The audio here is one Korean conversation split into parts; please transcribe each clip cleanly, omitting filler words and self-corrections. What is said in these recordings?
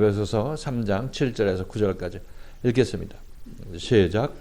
에베소서 3장 7절에서 9절까지 읽겠습니다. 시작.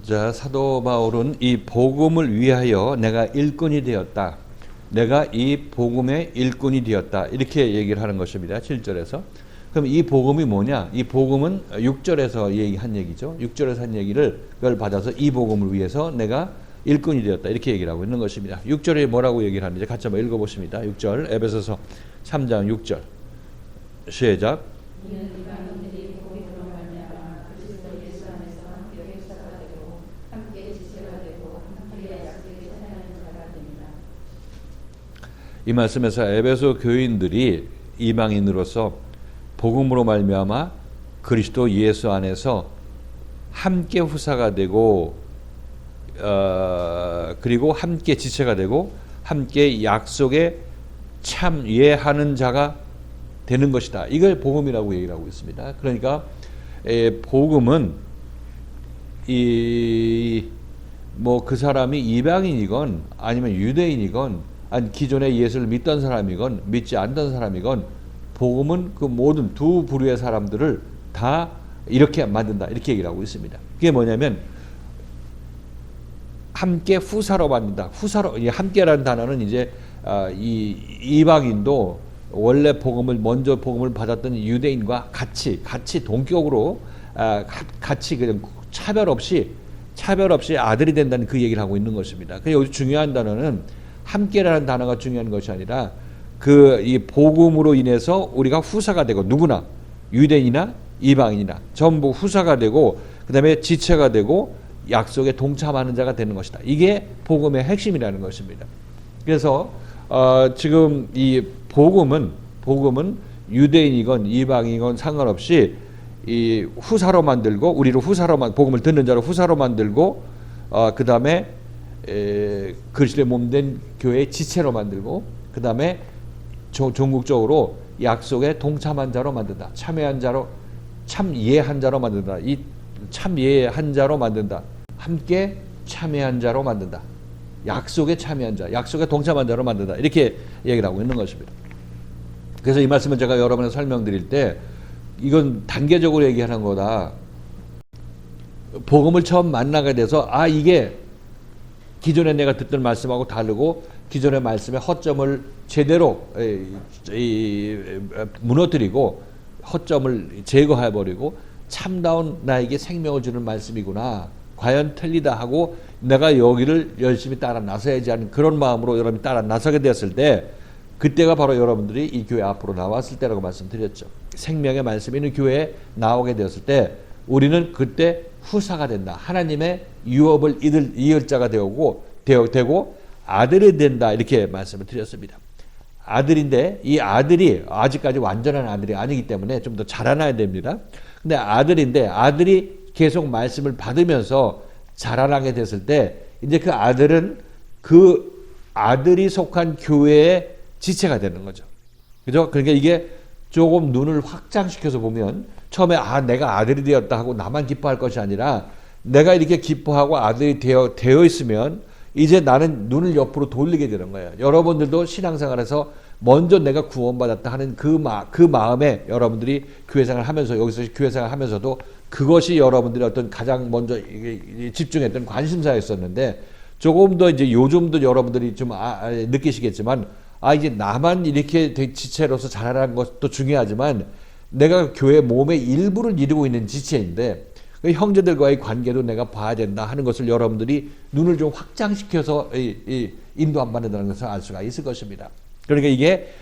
자, 사도 바울은 이 복음을 위하여 내가 일꾼이 되었다. 내가 이 복음의 일꾼이 되었다. 이렇게 얘기를 하는 것입니다. 7절에서. 그럼 이 복음이 뭐냐? 이 복음은 6절에서 얘기한 얘기죠. 6절에서 한 얘기를 그걸 받아서 이 복음을 위해서 내가 일꾼이 되었다. 이렇게 얘기를 하고 있는 것입니다. 6절에 뭐라고 얘기를 하는지 같이 한번 읽어보십니다. 6절 에베소서 3장 6절 시작. 이 말씀에서 에베소 교인들이 이방인으로서 복음으로 말미암아 그리스도 예수 안에서 함께 후사가 되고 그리고 함께 지체가 되고 함께 약속에 참여하는 자가 되는 것이다. 이걸 복음이라고 얘기를 하고 있습니다. 그러니까 복음은 그 사람이 이방인이건 아니면 유대인이건 아니 기존에 예수를 믿던 사람이건 믿지 않던 사람이건 복음은 그 모든 두 부류의 사람들을 다 이렇게 만든다. 이렇게 얘기를 하고 있습니다. 그게 뭐냐면 함께 후사로 만든다. 후사로 함께라는 단어는 이제 이방인도 원래 먼저 복음을 받았던 유대인과 같이 동격으로 같이 그냥 차별 없이 아들이 된다는 그 얘기를 하고 있는 것입니다. 그래서 여기 중요한 단어는 함께라는 단어가 중요한 것이 아니라 이 복음으로 인해서 우리가 후사가 되고 누구나 유대인이나 이방인이나 전부 후사가 되고 그다음에 지체가 되고 약속에 동참하는 자가 되는 것이다. 이게 복음의 핵심이라는 것입니다. 그래서 지금 이 복음은 유대인이건 이방인이건 상관없이 이 후사로 만들고 우리를 복음을 듣는 자로 후사로 만들고 그다음에 그리스도의 몸된 교회의 지체로 만들고 그 다음에 종국적으로 약속에 동참한 자로 만든다. 참여한 자로 참여한 자로 만든다. 이 참여한 자로 만든다. 함께 참여한 자로 만든다. 약속에 참여한 자, 약속에 동참한 자로 만든다. 이렇게 얘기를 하고 있는 것입니다. 그래서 이 말씀을 제가 여러분에게 설명드릴 때 이건 단계적으로 얘기하는 거다. 복음을 처음 만나게 돼서 이게 기존에 내가 듣던 말씀하고 다르고 기존의 말씀의 허점을 제대로 무너뜨리고 허점을 제거해버리고 참다운 나에게 생명을 주는 말씀이구나. 과연 틀리다 하고 내가 여기를 열심히 따라 나서야지 하는 그런 마음으로 여러분이 따라 나서게 되었을 때 그때가 바로 여러분들이 이 교회 앞으로 나왔을 때라고 말씀드렸죠. 생명의 말씀이 있는 교회에 나오게 되었을 때 우리는 그때 후사가 된다. 하나님의 유업을 이을 자가 되고 아들이 된다. 이렇게 말씀을 드렸습니다. 아들인데 이 아들이 아직까지 완전한 아들이 아니기 때문에 좀 더 자라나야 됩니다. 근데 아들인데 아들이 계속 말씀을 받으면서 자라나게 됐을 때 이제 그 아들은 그 아들이 속한 교회의 지체가 되는 거죠. 그죠? 그러니까 이게 조금 눈을 확장시켜서 보면 처음에 내가 아들이 되었다 하고 나만 기뻐할 것이 아니라 내가 이렇게 기뻐하고 아들이 되어 있으면 이제 나는 눈을 옆으로 돌리게 되는 거예요. 여러분들도 신앙생활에서 먼저 내가 구원받았다 하는 그 마음에 여러분들이 교회생활 하면서 여기서 교회생활 하면서도 그것이 여러분들이 어떤 가장 먼저 집중했던 관심사였었는데 조금 더 이제 요즘도 여러분들이 좀 느끼시겠지만 이제 나만 이렇게 지체로서 자라는 것도 중요하지만 내가 교회 몸의 일부를 이루고 있는 지체인데 형제들과의 관계도 내가 봐야 된다 하는 것을 여러분들이 눈을 좀 확장시켜서 인도 안 받는다는 것을 알 수가 있을 것입니다. 그러니까 이게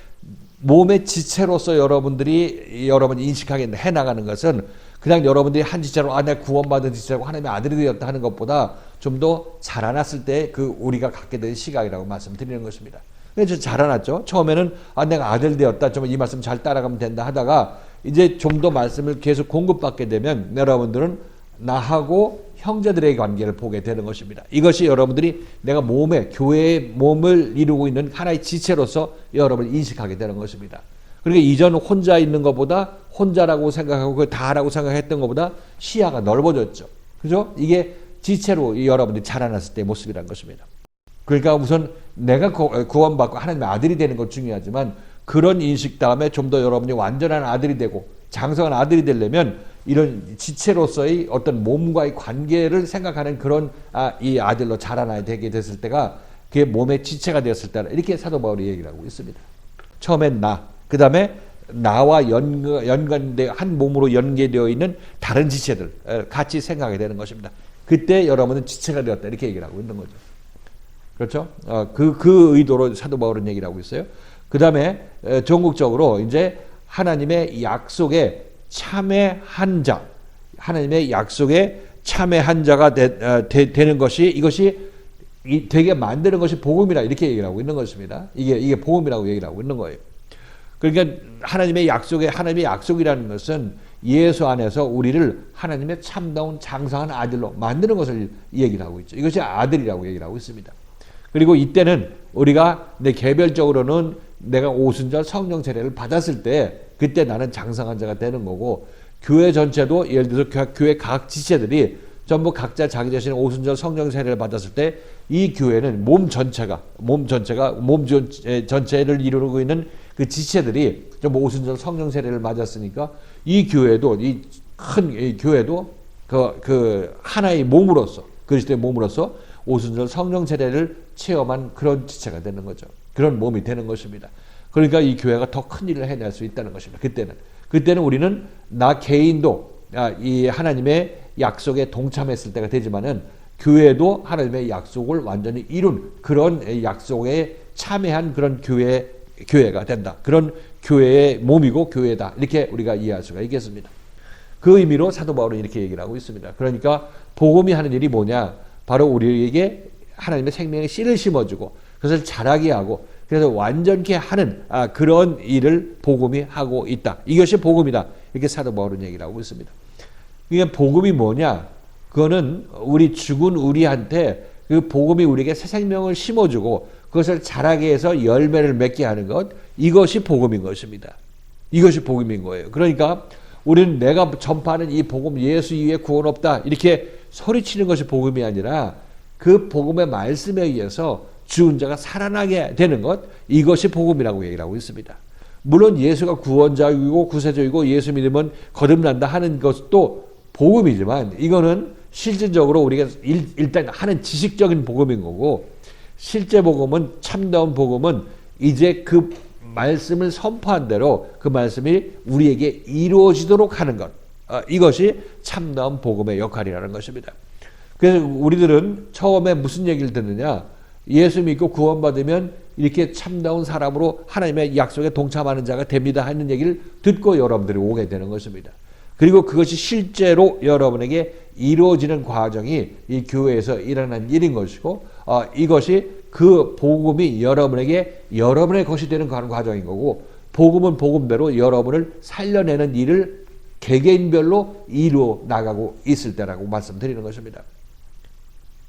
몸의 지체로서 여러분이 인식하게 해나가는 것은 그냥 여러분들이 한 지체로 내가 구원받은 지체고 하나님의 아들이 되었다 하는 것보다 좀 더 자라났을 때 우리가 갖게 된 시각이라고 말씀드리는 것입니다. 그래서 자라났죠. 처음에는 내가 아들 되었다. 좀 이 말씀 잘 따라가면 된다 하다가 이제 좀 더 말씀을 계속 공급받게 되면 여러분들은 나하고 형제들의 관계를 보게 되는 것입니다. 이것이 여러분들이 내가 교회의 몸을 이루고 있는 하나의 지체로서 여러분을 인식하게 되는 것입니다. 그러니까 이전 혼자 있는 것보다 혼자라고 생각하고 다라고 생각했던 것보다 시야가 넓어졌죠. 그죠? 이게 지체로 여러분들이 자라났을 때의 모습이라는 것입니다. 그러니까 우선 내가 구원받고 하나님의 아들이 되는 것 중요하지만 그런 인식 다음에 좀 더 여러분이 완전한 아들이 되고 장성한 아들이 되려면 이런 지체로서의 어떤 몸과의 관계를 생각하는 그런 이 아들로 자라나야 되게 됐을 때가 그게 몸의 지체가 되었을 때라 이렇게 사도 바울이 얘기를 하고 있습니다. 처음엔 그 다음에 나와 연관되어 한 몸으로 연계되어 있는 다른 지체들 같이 생각하게 되는 것입니다. 그때 여러분은 지체가 되었다 이렇게 얘기를 하고 있는 거죠. 그렇죠? 그 의도로 사도 바울은 얘기를 하고 있어요. 그 다음에 전국적으로 이제 하나님의 약속에 참여한 자, 하나님의 약속에 참여한 자가 되는 것이 이것이 되게 만드는 것이 복음이라 이렇게 얘기를 하고 있는 것입니다. 이게 복음이라고 얘기를 하고 있는 거예요. 그러니까 하나님의 약속이라는 것은 예수 안에서 우리를 하나님의 참다운 장성한 아들로 만드는 것을 얘기를 하고 있죠. 이것이 아들이라고 얘기를 하고 있습니다. 그리고 이때는 우리가 개별적으로는 내가 오순절 성령 세례를 받았을 때 그때 나는 장성한 자가 되는 거고 교회 전체도 예를 들어서 교회 각 지체들이 전부 각자 자기 자신의 오순절 성령 세례를 받았을 때 이 교회는 몸 전체를 이루고 있는 그 지체들이 전부 오순절 성령 세례를 맞았으니까 이 교회도 이 큰 교회도 그 하나의 몸으로서 그리스도의 몸으로서 오순절 성령 세례를 체험한 그런 지체가 되는 거죠. 그런 몸이 되는 것입니다. 그러니까 이 교회가 더 큰 일을 해낼 수 있다는 것입니다. 그때는 우리는 나 개인도 이 하나님의 약속에 동참했을 때가 되지만은 교회도 하나님의 약속을 완전히 이룬 그런 약속에 참여한 그런 교회가 된다. 그런 교회의 몸이고 교회다. 이렇게 우리가 이해할 수가 있겠습니다. 그 의미로 사도 바울은 이렇게 얘기를 하고 있습니다. 그러니까 복음이 하는 일이 뭐냐? 바로 우리에게 하나님의 생명의 씨를 심어주고 그것을 자라게 하고 그래서 완전케 하는 그런 일을 복음이 하고 있다. 이것이 복음이다. 이렇게 사도 바울은 얘기를 하고 있습니다. 이게 복음이 뭐냐? 그거는 우리 죽은 우리한테 그 복음이 우리에게 새 생명을 심어주고 그것을 자라게 해서 열매를 맺게 하는 것, 이것이 복음인 것입니다. 이것이 복음인 거예요. 그러니까 우리는 내가 전파하는 이 복음, 예수 이외에 구원 없다 이렇게 소리치는 것이 복음이 아니라 그 복음의 말씀에 의해서 죽은 자가 살아나게 되는 것, 이것이 복음이라고 얘기를 하고 있습니다. 물론 예수가 구원자이고 구세주이고 예수 믿으면 거듭난다 하는 것도 복음이지만 이거는 실질적으로 우리가 일단 하는 지식적인 복음인 거고 실제 복음은 참다운 복음은 이제 그 말씀을 선포한 대로 그 말씀이 우리에게 이루어지도록 하는 것, 이것이 참다운 복음의 역할이라는 것입니다. 그래서 우리들은 처음에 무슨 얘기를 듣느냐? 예수 믿고 구원받으면 이렇게 참다운 사람으로 하나님의 약속에 동참하는 자가 됩니다 하는 얘기를 듣고 여러분들이 오게 되는 것입니다. 그리고 그것이 실제로 여러분에게 이루어지는 과정이 이 교회에서 일어난 일인 것이고 이것이 그 복음이 여러분에게 여러분의 것이 되는 과정인 거고 복음은 복음대로 여러분을 살려내는 일을 개개인별로 이루어 나가고 있을 때라고 말씀드리는 것입니다.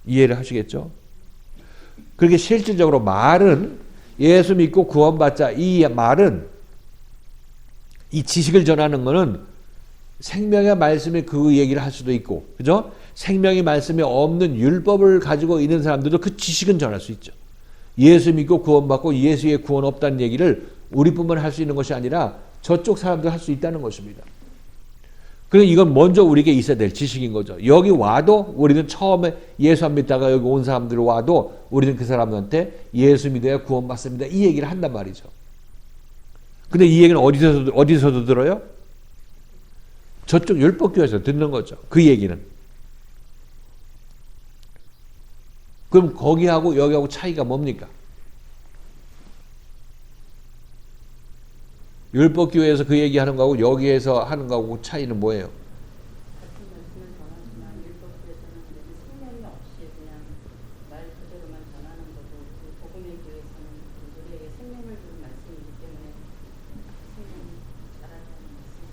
이해를 하시겠죠? 그렇게 실질적으로 말은 예수 믿고 구원받자 이 말은 이 지식을 전하는 것은 생명의 말씀이 그 얘기를 할 수도 있고, 그죠? 생명의 말씀이 없는 율법을 가지고 있는 사람들도 그 지식은 전할 수 있죠. 예수 믿고 구원받고 예수의 구원 없다는 얘기를 우리뿐만 할 수 있는 것이 아니라 저쪽 사람도 할 수 있다는 것입니다. 그러니까 이건 먼저 우리에게 있어야 될 지식인 거죠. 여기 와도 우리는 처음에 예수 안 믿다가 여기 온 사람들 와도 우리는 그 사람들한테 예수 믿어야 구원받습니다. 이 얘기를 한단 말이죠. 근데 이 얘기는 어디서도 들어요? 저쪽 율법교에서 듣는 거죠. 그 얘기는. 그럼 거기하고 여기하고 차이가 뭡니까? 율법교회에서 그 얘기하는 거하고 여기에서 하는 거하고 차이는 뭐예요? 같은 말씀을 전하지만 율법교회에서는 생명이 없이 그냥 말 그대로만 전하는 거고 그 복음의 교회에서는 우리에게 생명을 주는 말씀이기 때문에 생명이 자라는 말씀.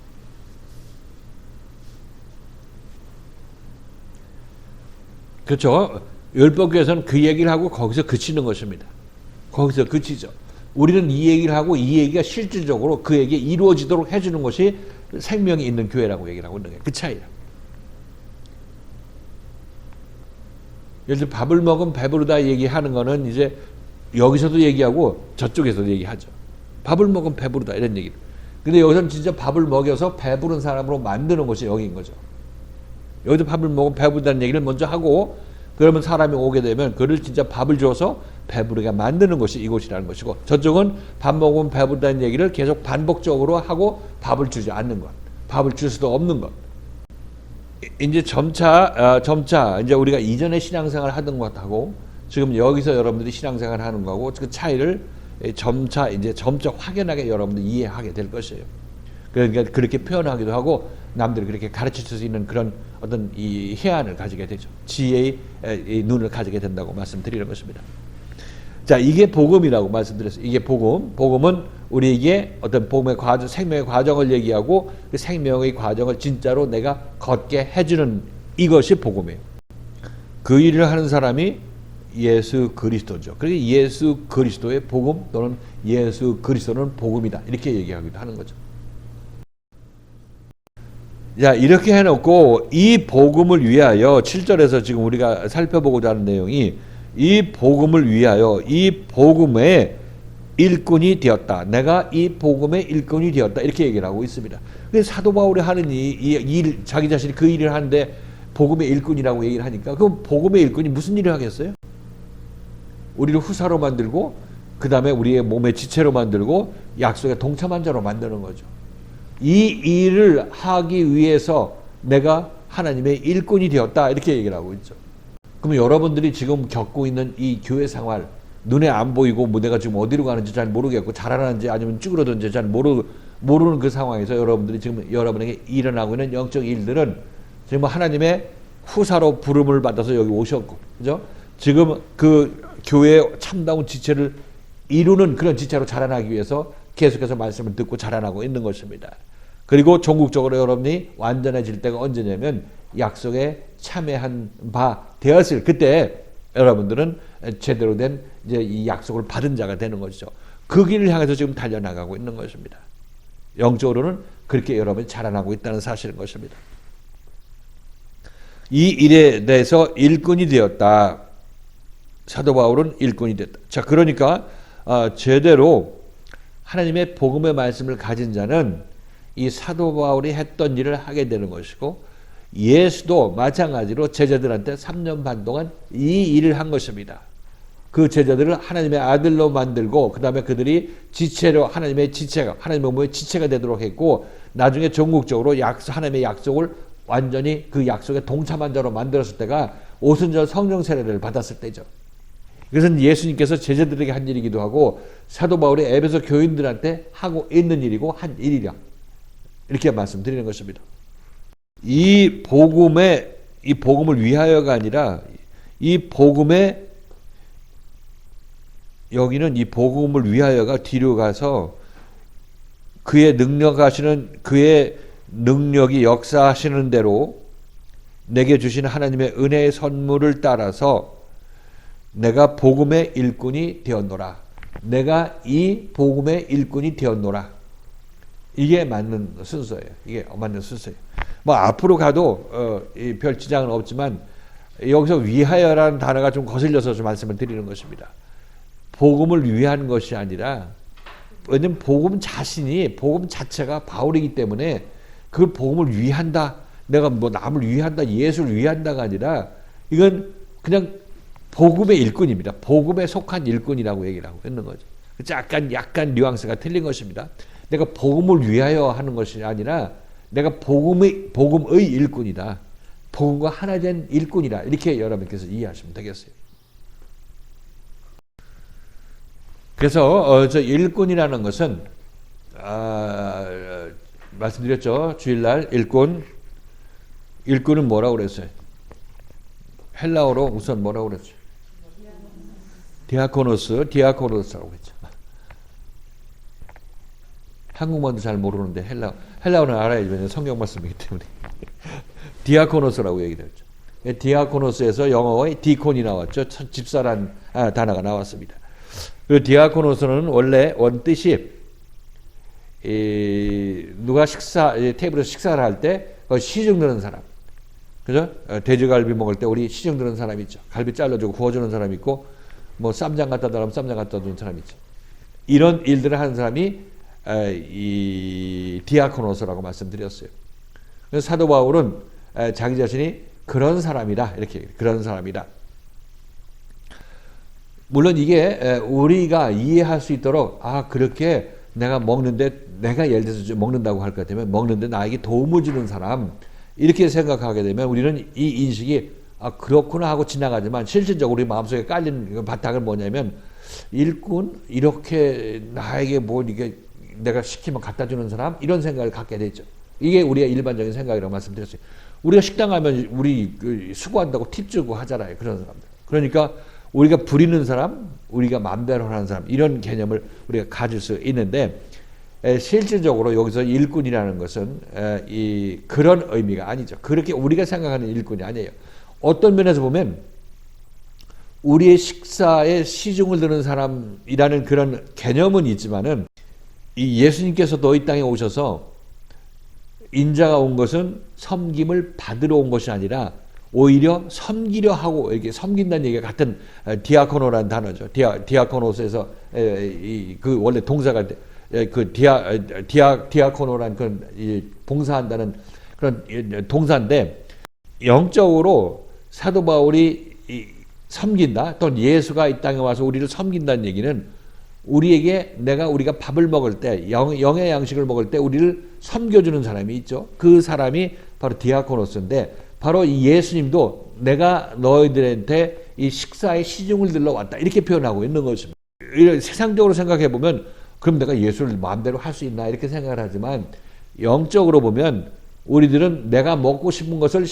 그렇죠. 율법교에서는 그 얘기를 하고 거기서 그치는 것입니다. 거기서 그치죠. 우리는 이 얘기를 하고 이 얘기가 실질적으로 그에게 이루어지도록 해주는 것이 생명이 있는 교회라고 얘기를 하고 있는 거예요. 그 차이야. 예를 들어 밥을 먹으면 배부르다 얘기하는 거는 이제 여기서도 얘기하고 저쪽에서도 얘기하죠. 밥을 먹으면 배부르다 이런 얘기를. 근데 여기서는 진짜 밥을 먹여서 배부른 사람으로 만드는 것이 여기인 거죠. 여기도 밥을 먹으면 배부르다는 얘기를 먼저 하고 그러면 사람이 오게 되면 그를 진짜 밥을 줘서 배부르게 만드는 것이 이곳이라는 것이고 저쪽은 밥 먹으면 배부르다는 얘기를 계속 반복적으로 하고 밥을 주지 않는 것. 밥을 줄 수도 없는 것. 이제 점차 이제 우리가 이전에 신앙생활 하던 것하고 지금 여기서 여러분들이 신앙생활 하는 거하고 그 차이를 점차 확연하게 여러분들이 이해하게 될 것이에요. 그러니까 그렇게 표현하기도 하고 남들이 그렇게 가르칠 수 있는 그런 어떤 이 해안을 가지게 되죠. 지혜의 눈을 가지게 된다고 말씀드리는 것입니다. 자, 이게 복음이라고 말씀드렸어요. 이게 복음. 복음은 우리에게 어떤 복음의 과정, 생명의 과정을 얘기하고 그 생명의 과정을 진짜로 내가 걷게 해주는 이것이 복음이에요. 그 일을 하는 사람이 예수 그리스도죠. 그래서 예수 그리스도의 복음 또는 예수 그리스도는 복음이다. 이렇게 얘기하기도 하는 거죠. 자, 이렇게 해놓고 이 복음을 위하여 7절에서 지금 우리가 살펴보고자 하는 내용이 이 복음을 위하여 이 복음의 일꾼이 되었다. 내가 이 복음의 일꾼이 되었다. 이렇게 얘기를 하고 있습니다. 그래서 사도 바울이 하는 이 일, 자기 자신이 그 일을 하는데 복음의 일꾼이라고 얘기를 하니까 그럼 복음의 일꾼이 무슨 일을 하겠어요? 우리를 후사로 만들고 그 다음에 우리의 몸의 지체로 만들고 약속의 동참한 자로 만드는 거죠. 이 일을 하기 위해서 내가 하나님의 일꾼이 되었다. 이렇게 얘기를 하고 있죠. 그럼 여러분들이 지금 겪고 있는 이 교회 생활 눈에 안 보이고 내가 지금 어디로 가는지 잘 모르겠고 잘하는지 아니면 쭈그러든지 잘 모르는 그 상황에서 여러분들이 지금 여러분에게 일어나고 있는 영적 일들은 지금 하나님의 후사로 부름을 받아서 여기 오셨고, 그죠? 지금 그 교회의 참다운 지체를 이루는 그런 지체로 자라나기 위해서 계속해서 말씀을 듣고 자라나고 있는 것입니다. 그리고 전국적으로 여러분이 완전해질 때가 언제냐면 약속에 참여한 바 되었을 그때 여러분들은 제대로 된 이제 이 약속을 받은 자가 되는 것이죠. 그 길을 향해서 지금 달려나가고 있는 것입니다. 영적으로는 그렇게 여러분이 자라나고 있다는 사실인 것입니다. 이 일에 대해서 일꾼이 되었다. 사도 바울은 일꾼이 됐다. 자, 그러니까 제대로 하나님의 복음의 말씀을 가진 자는 이 사도 바울이 했던 일을 하게 되는 것이고 예수도 마찬가지로 제자들한테 3년 반 동안 이 일을 한 것입니다. 그 제자들을 하나님의 아들로 만들고 그 다음에 그들이 지체로 하나님의 몸의 지체가 되도록 했고 나중에 전국적으로 하나님의 약속을 완전히 그 약속에 동참한 자로 만들었을 때가 오순절 성령 세례를 받았을 때죠. 이것은 예수님께서 제자들에게 한 일이기도 하고 사도 바울이 에베소 교인들한테 하고 있는 일이고 한 일이라 이렇게 말씀드리는 것입니다. 이 복음을 위하여가 아니라 이 복음의 여기는 이 복음을 위하여가 뒤로 가서 그의 능력이 역사하시는 대로 내게 주신 하나님의 은혜의 선물을 따라서 내가 복음의 일꾼이 되었노라. 내가 이 복음의 일꾼이 되었노라. 이게 맞는 순서예요. 이게 맞는 순서예요. 뭐 앞으로 가도 별 지장은 없지만 여기서 위하여라는 단어가 좀 거슬려서 좀 말씀을 드리는 것입니다. 복음을 위한 것이 아니라 왜냐면 복음 자체가 바울이기 때문에 그걸 복음을 위한다. 내가 뭐 남을 위한다. 예수를 위한다가 아니라 이건 그냥 복음의 일꾼입니다. 복음에 속한 일꾼이라고 얘기를 하고 있는 거죠. 약간 뉘앙스가 틀린 것입니다. 내가 복음을 위하여 하는 것이 아니라 내가 복음의 일꾼이다. 복음과 하나 된 일꾼이다. 이렇게 여러분께서 이해하시면 되겠어요. 그래서 저 일꾼이라는 것은 말씀드렸죠. 주일날 일꾼은 뭐라고 그랬어요? 헬라어로 우선 뭐라고 그랬죠? 디아코노스라고 했죠. 한국말도 잘 모르는데 헬라어는 알아야지. 왜냐면 성경 말씀이기 때문에. 디아코노스라고 얘기를 했죠. 디아코노스에서 영어의 디콘이 나왔죠. 집사란 단어가 나왔습니다. 그 디아코노스는 원래 원뜻이 누가 테이블에서 식사를 할 때 시중 드는 사람, 그죠? 돼지갈비 먹을 때 우리 시중 드는 사람 있죠. 갈비 잘라주고 구워주는 사람 있고, 뭐 쌈장 갖다 달라면 쌈장 갖다 주는 사람 있죠. 이런 일들을 하는 사람이 이 디아코노스라고 말씀드렸어요. 그래서 사도 바울은 자기 자신이 그런 사람이다, 이렇게 그런 사람이다. 물론 이게 우리가 이해할 수 있도록 그렇게 내가 먹는데, 내가 예를 들어서 먹는다고 할 것 같으면 먹는데 나에게 도움을 주는 사람, 이렇게 생각하게 되면 우리는 이 인식이 그렇구나 하고 지나가지만, 실질적으로 우리 마음속에 깔린 바탕은 뭐냐면, 일꾼, 이렇게 나에게 뭐 이게 내가 시키면 갖다 주는 사람, 이런 생각을 갖게 되죠. 이게 우리의 일반적인 생각이라고 말씀드렸어요. 우리가 식당 가면 우리 수고한다고 팁 주고 하잖아요. 그런 사람들. 그러니까 우리가 부리는 사람, 우리가 맘대로 하는 사람, 이런 개념을 우리가 가질 수 있는데, 실질적으로 여기서 일꾼이라는 것은 그런 의미가 아니죠. 그렇게 우리가 생각하는 일꾼이 아니에요. 어떤 면에서 보면 우리의 식사에 시중을 드는 사람이라는 그런 개념은 있지만은, 이 예수님께서도 이 땅에 오셔서 인자가 온 것은 섬김을 받으러 온 것이 아니라 오히려 섬기려 하고, 이렇게 섬긴다는 얘기가 같은 디아코노라는 단어죠. 디아코노스에서 그 원래 동사가 그 디아코노라는 그런 봉사한다는 그런 동사인데, 영적으로 사도 바울이 섬긴다, 또는 예수가 이 땅에 와서 우리를 섬긴다는 얘기는, 우리에게 우리가 밥을 먹을 때, 영의 양식을 먹을 때 우리를 섬겨주는 사람이 있죠. 그 사람이 바로 디아코노스인데, 바로 이 예수님도 내가 너희들한테 이 식사에 시중을 들러 왔다, 이렇게 표현하고 있는 것입니다. 세상적으로 생각해 보면, 그럼 내가 예수를 마음대로 할 수 있나, 이렇게 생각을 하지만, 영적으로 보면 우리들은 내가 먹고 싶은 것을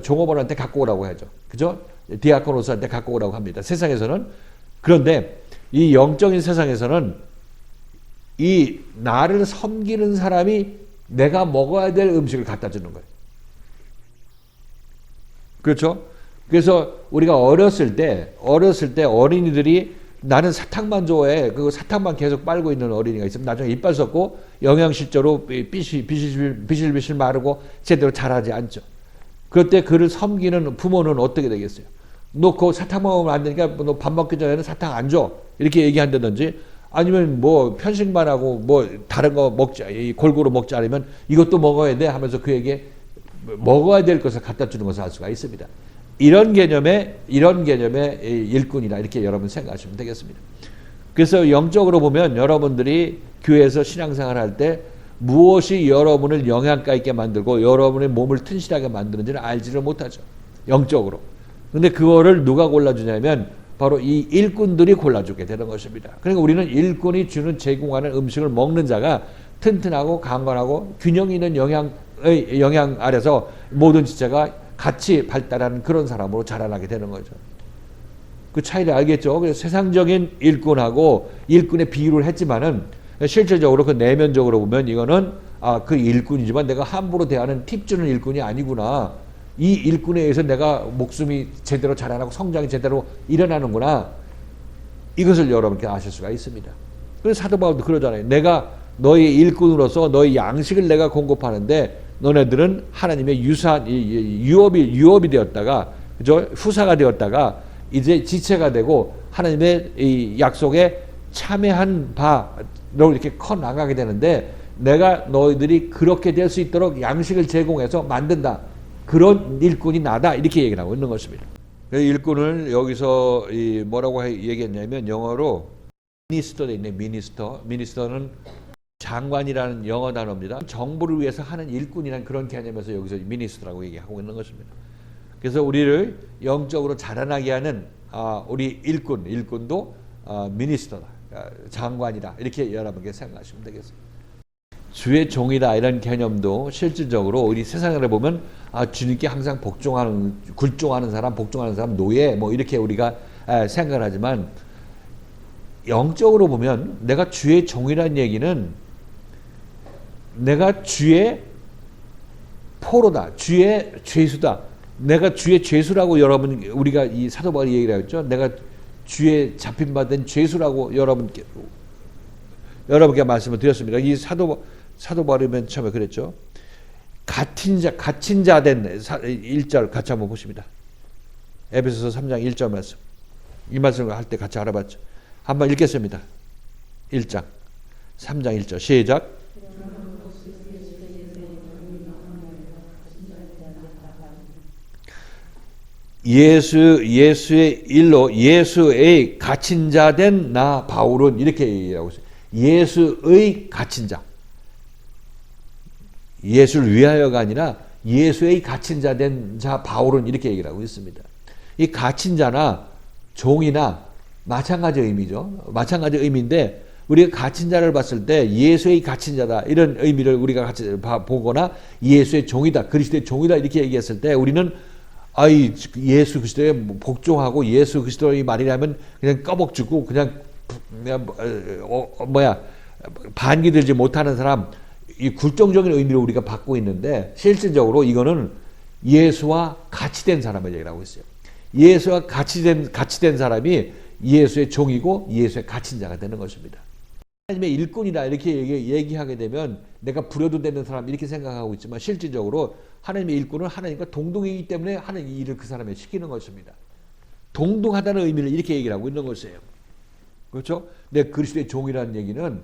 종업원한테 갖고 오라고 하죠. 그죠? 디아코노스한테 갖고 오라고 합니다. 세상에서는. 그런데 이 영적인 세상에서는 이 나를 섬기는 사람이 내가 먹어야 될 음식을 갖다 주는 거예요. 그렇죠? 그래서 우리가 어렸을 때 어린이들이 나는 사탕만 좋아해, 그 사탕만 계속 빨고 있는 어린이가 있으면 나중에 이빨 썩고 영양실조로 비실비실 마르고 제대로 자라지 않죠. 그럴 때 그를 섬기는 부모는 어떻게 되겠어요? 너 그 사탕 먹으면 안 되니까 너 밥 먹기 전에는 사탕 안 줘, 이렇게 얘기한다든지, 아니면 뭐 편식만 하고 뭐 다른 거 먹자, 골고루 먹지 않으면 이것도 먹어야 돼 하면서 그에게 먹어야 될 것을 갖다 주는 것을 알 수가 있습니다. 이런 개념의 일꾼이다, 이렇게 여러분 생각하시면 되겠습니다. 그래서 영적으로 보면 여러분들이 교회에서 신앙생활 할 때 무엇이 여러분을 영양가 있게 만들고 여러분의 몸을 튼실하게 만드는지를 알지를 못하죠. 영적으로. 근데 그거를 누가 골라주냐면 바로 이 일꾼들이 골라주게 되는 것입니다. 그러니까 우리는 일꾼이 제공하는 음식을 먹는 자가 튼튼하고 강건하고 균형 있는 영양 아래서 모든 지체가 같이 발달하는 그런 사람으로 자라나게 되는 거죠. 그 차이를 알겠죠? 그래서 세상적인 일꾼하고 일꾼의 비유를 했지만은, 실질적으로 그 내면적으로 보면 이거는 그 일꾼이지만 내가 함부로 대하는 팁 주는 일꾼이 아니구나. 이 일꾼에 의해서 내가 목숨이 제대로 자라나고 성장이 제대로 일어나는구나. 이것을 여러분께 아실 수가 있습니다. 그래서 사도 바울도 그러잖아요. 내가 너희 일꾼으로서 너희 양식을 내가 공급하는데 너네들은 하나님의 유업이 되었다가, 그죠? 후사가 되었다가 이제 지체가 되고 하나님의 이 약속에 참여한 바로 이렇게 커 나가게 되는데, 내가 너희들이 그렇게 될 수 있도록 양식을 제공해서 만든다. 그런 일꾼이 나다, 이렇게 얘기를 하고 있는 것입니다. 일꾼을 여기서 뭐라고 얘기했냐면, 영어로 미니스터도 있네. 미니스터는 장관이라는 영어 단어입니다. 정부를 위해서 하는 일꾼이라는 그런 개념에서 여기서 미니스터라고 얘기하고 있는 것입니다. 그래서 우리를 영적으로 자라나게 하는 우리 일꾼도 미니스터다, 장관이다, 이렇게 여러분께 생각하시면 되겠습니다. 주의 종이다, 이런 개념도 실질적으로 우리 세상을 보면 주님께 항상 굴종하는 사람, 노예, 뭐 이렇게 우리가 생각을 하지만, 영적으로 보면 내가 주의 종이라는 얘기는 내가 주의 포로다, 주의 죄수다, 내가 주의 죄수라고 여러분 우리가 이 사도 바울이 얘기를 했죠. 내가 주의 잡힌 바 된 죄수라고 여러분께 말씀을 드렸습니다. 이 사도 바울이 맨 처음에 그랬죠. 갇힌 자 된 1절 같이 한번 보십니다. 에베소서 3장 1절 말씀. 이 말씀을 할 때 같이 알아봤죠. 한번 읽겠습니다. 1장 3장 1절 시작. 예수의 일로 예수의 갇힌 자 된 나 바울은 이렇게 얘기하고 있어요. 예수의 갇힌 자. 예수를 위하여가 아니라 예수의 갇힌 자 된 자 바울은 이렇게 얘기를 하고 있습니다. 이 갇힌 자나 종이나 마찬가지 의미죠. 마찬가지 의미인데 우리가 갇힌 자를 봤을 때 예수의 갇힌 자다 이런 의미를 우리가 같이 보거나 예수의 종이다 그리스도의 종이다 이렇게 얘기했을 때 우리는 예수 그리스도에 복종하고 예수 그리스도의 말이라면 그냥 꺼벅주고 그냥 반기 들지 못하는 사람 이 굴종적인 의미로 우리가 받고 있는데 실질적으로 이거는 예수와 같이 된 사람을 얘기를 하고 있어요. 예수와 같이 된 사람이 예수의 종이고 예수의 갇힌 자가 되는 것입니다. 하나님의 일꾼이다 이렇게 얘기하게 되면 내가 부려도 되는 사람 이렇게 생각하고 있지만 실질적으로 하나님의 일꾼은 하나님과 동등이기 때문에 하나님 이 일을 그 사람에 시키는 것입니다. 동등하다는 의미를 이렇게 얘기를 하고 있는 것이에요. 그렇죠? 내 그리스도의 종이라는 얘기는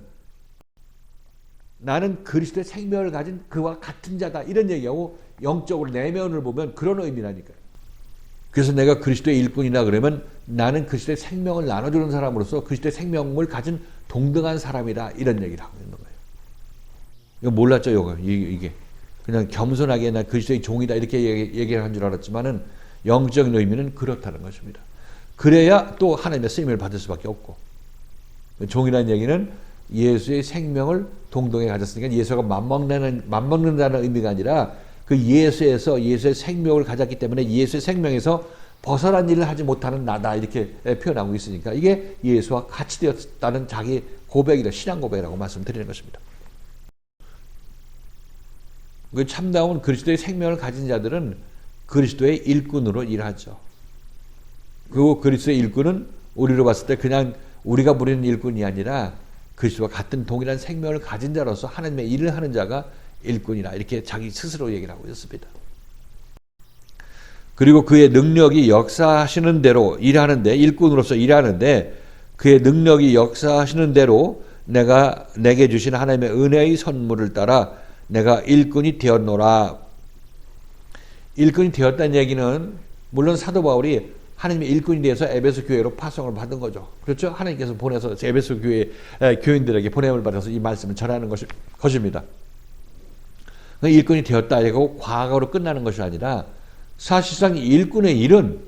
나는 그리스도의 생명을 가진 그와 같은 자다 이런 얘기하고 영적으로 내면을 보면 그런 의미라니까요. 그래서 내가 그리스도의 일꾼이나 그러면 나는 그리스도의 생명을 나눠주는 사람으로서 그리스도의 생명을 가진 동등한 사람이다 이런 얘기를 하고 있는 거예요. 이거 몰랐죠? 이게 그냥 겸손하게 나 그리스도의 종이다 이렇게 얘기를 한 줄 알았지만은 영적인 의미는 그렇다는 것입니다. 그래야 또 하나님의 쓰임을 받을 수밖에 없고 종이라는 얘기는 예수의 생명을 동등에 가졌으니까 예수가 맞먹는다는 의미가 아니라 그 예수에서 예수의 생명을 가졌기 때문에 예수의 생명에서 벗어난 일을 하지 못하는 나다 이렇게 표현하고 있으니까 이게 예수와 같이 되었다는 자기 고백이다 신앙 고백이라고 말씀드리는 것입니다. 그 참다운 그리스도의 생명을 가진 자들은 그리스도의 일꾼으로 일하죠. 그리고 그리스도의 일꾼은 우리로 봤을 때 그냥 우리가 부리는 일꾼이 아니라 그리스도와 같은 동일한 생명을 가진 자로서 하나님의 일을 하는 자가 일꾼이라 이렇게 자기 스스로 얘기를 하고 있습니다. 그리고 그의 능력이 역사하시는 대로 일하는데 일꾼으로서 일하는데 그의 능력이 역사하시는 대로 내게 주신 하나님의 은혜의 선물을 따라 내가 일꾼이 되었노라. 일꾼이 되었다는 얘기는 물론 사도 바울이 하나님의 일꾼이 되어서 에베소 교회로 파송을 받은 거죠. 그렇죠? 하나님께서 보내서 에베소 교회 교인들에게 보냄을 받아서 이 말씀을 전하는 것입니다. 일꾼이 되었다 이거 과거로 끝나는 것이 아니라 사실상 일꾼의 일은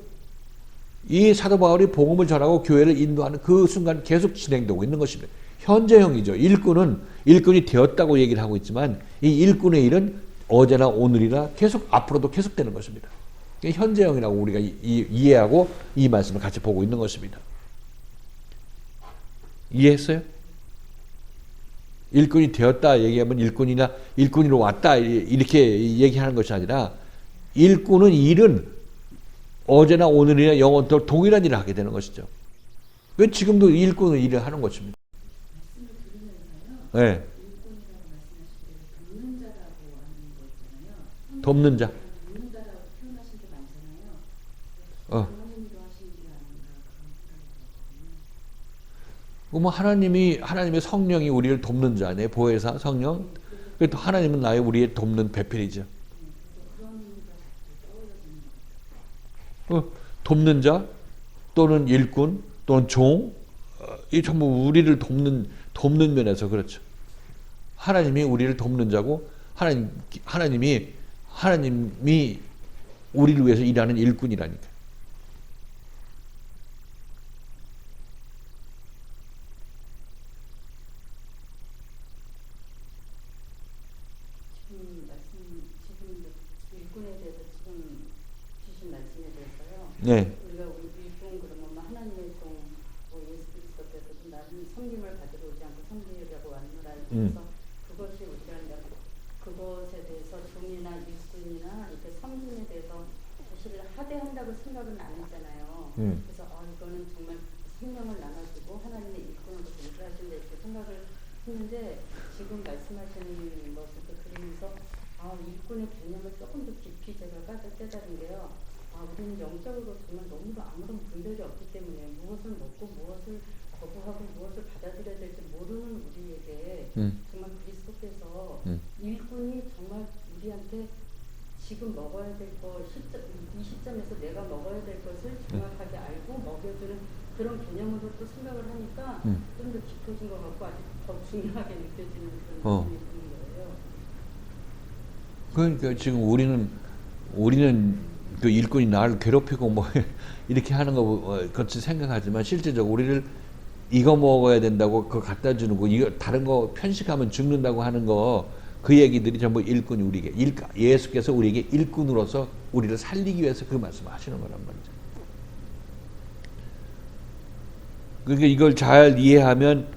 이 사도 바울이 복음을 전하고 교회를 인도하는 그 순간 계속 진행되고 있는 것입니다. 현재형이죠. 일꾼이 되었다고 얘기를 하고 있지만 이 일꾼의 일은 어제나 오늘이나 계속 앞으로도 계속되는 것입니다. 현재형이라고 우리가 이해하고 이 말씀을 같이 보고 있는 것입니다. 이해했어요? 일꾼이 되었다 얘기하면 일꾼으로 왔다 이렇게 얘기하는 것이 아니라 일꾼은 일은 어제나 오늘이나 영원토록 동일한 일을 하게 되는 것이죠. 왜 지금도 일꾼은 일을 하는 것입니다. 네. 돕는 자. 그럼 하나님의 성령이 우리를 돕는 자네, 보혜사 성령. 그래도 하나님은 우리의 돕는 배필이죠. 돕는 자 또는 일꾼 또는 종, 이 전부 우리를 돕는 면에서 그렇죠. 하나님이 우리를 돕는 자고 하나님이 우리를 위해서 일하는 일꾼이라니까. 네. 우리가 일꾼 그러면 하나님의 종, 예수 그리스도께서 나는 섬김을 받으러 오지 않고 섬기려고 왔노라. 그래서 그것이 우리가 그것에 대해서 종이나 일꾼이나 이렇게 섬김에 대해서 다시 하대한다고 생각은 안 했잖아요. 그래서 이거는 정말 생명을 나눠주고 하나님의 일꾼으로 존재하신다 이렇게 생각을 했는데 지금 말씀하시는 것을 또 들으면서 일꾼의 개념을 조금 더 깊이 제가 깨달은 게요. 우리는 영적으로 정말 너무도 아무런 분별이 없기 때문에 무엇을 먹고 무엇을 거부하고 무엇을 받아들여야 될지 모르는 우리에게 정말 그리스도께서 일꾼이 정말 우리한테 지금 먹어야 될 거 이 시점에서 내가 먹어야 될 것을 정확하게 알고 먹여주는 그런 개념으로 또 생각을 하니까 좀 더 깊어진 것 같고 아주 더 중요하게 느껴지는 그런 느낌이 드는 거예요. 그러니까 지금 우리는 그 일꾼이 나를 괴롭히고 뭐 이렇게 하는 거 그렇지 생각하지만 실제적으로 우리를 이거 먹어야 된다고 그거 갖다 주는 거 이거 다른 거 편식하면 죽는다고 하는 거 그 얘기들이 전부 일꾼이 우리에게 예수께서 우리에게 일꾼으로서 우리를 살리기 위해서 그 말씀을 하시는 거란 말이죠. 그러니까 이걸 잘 이해하면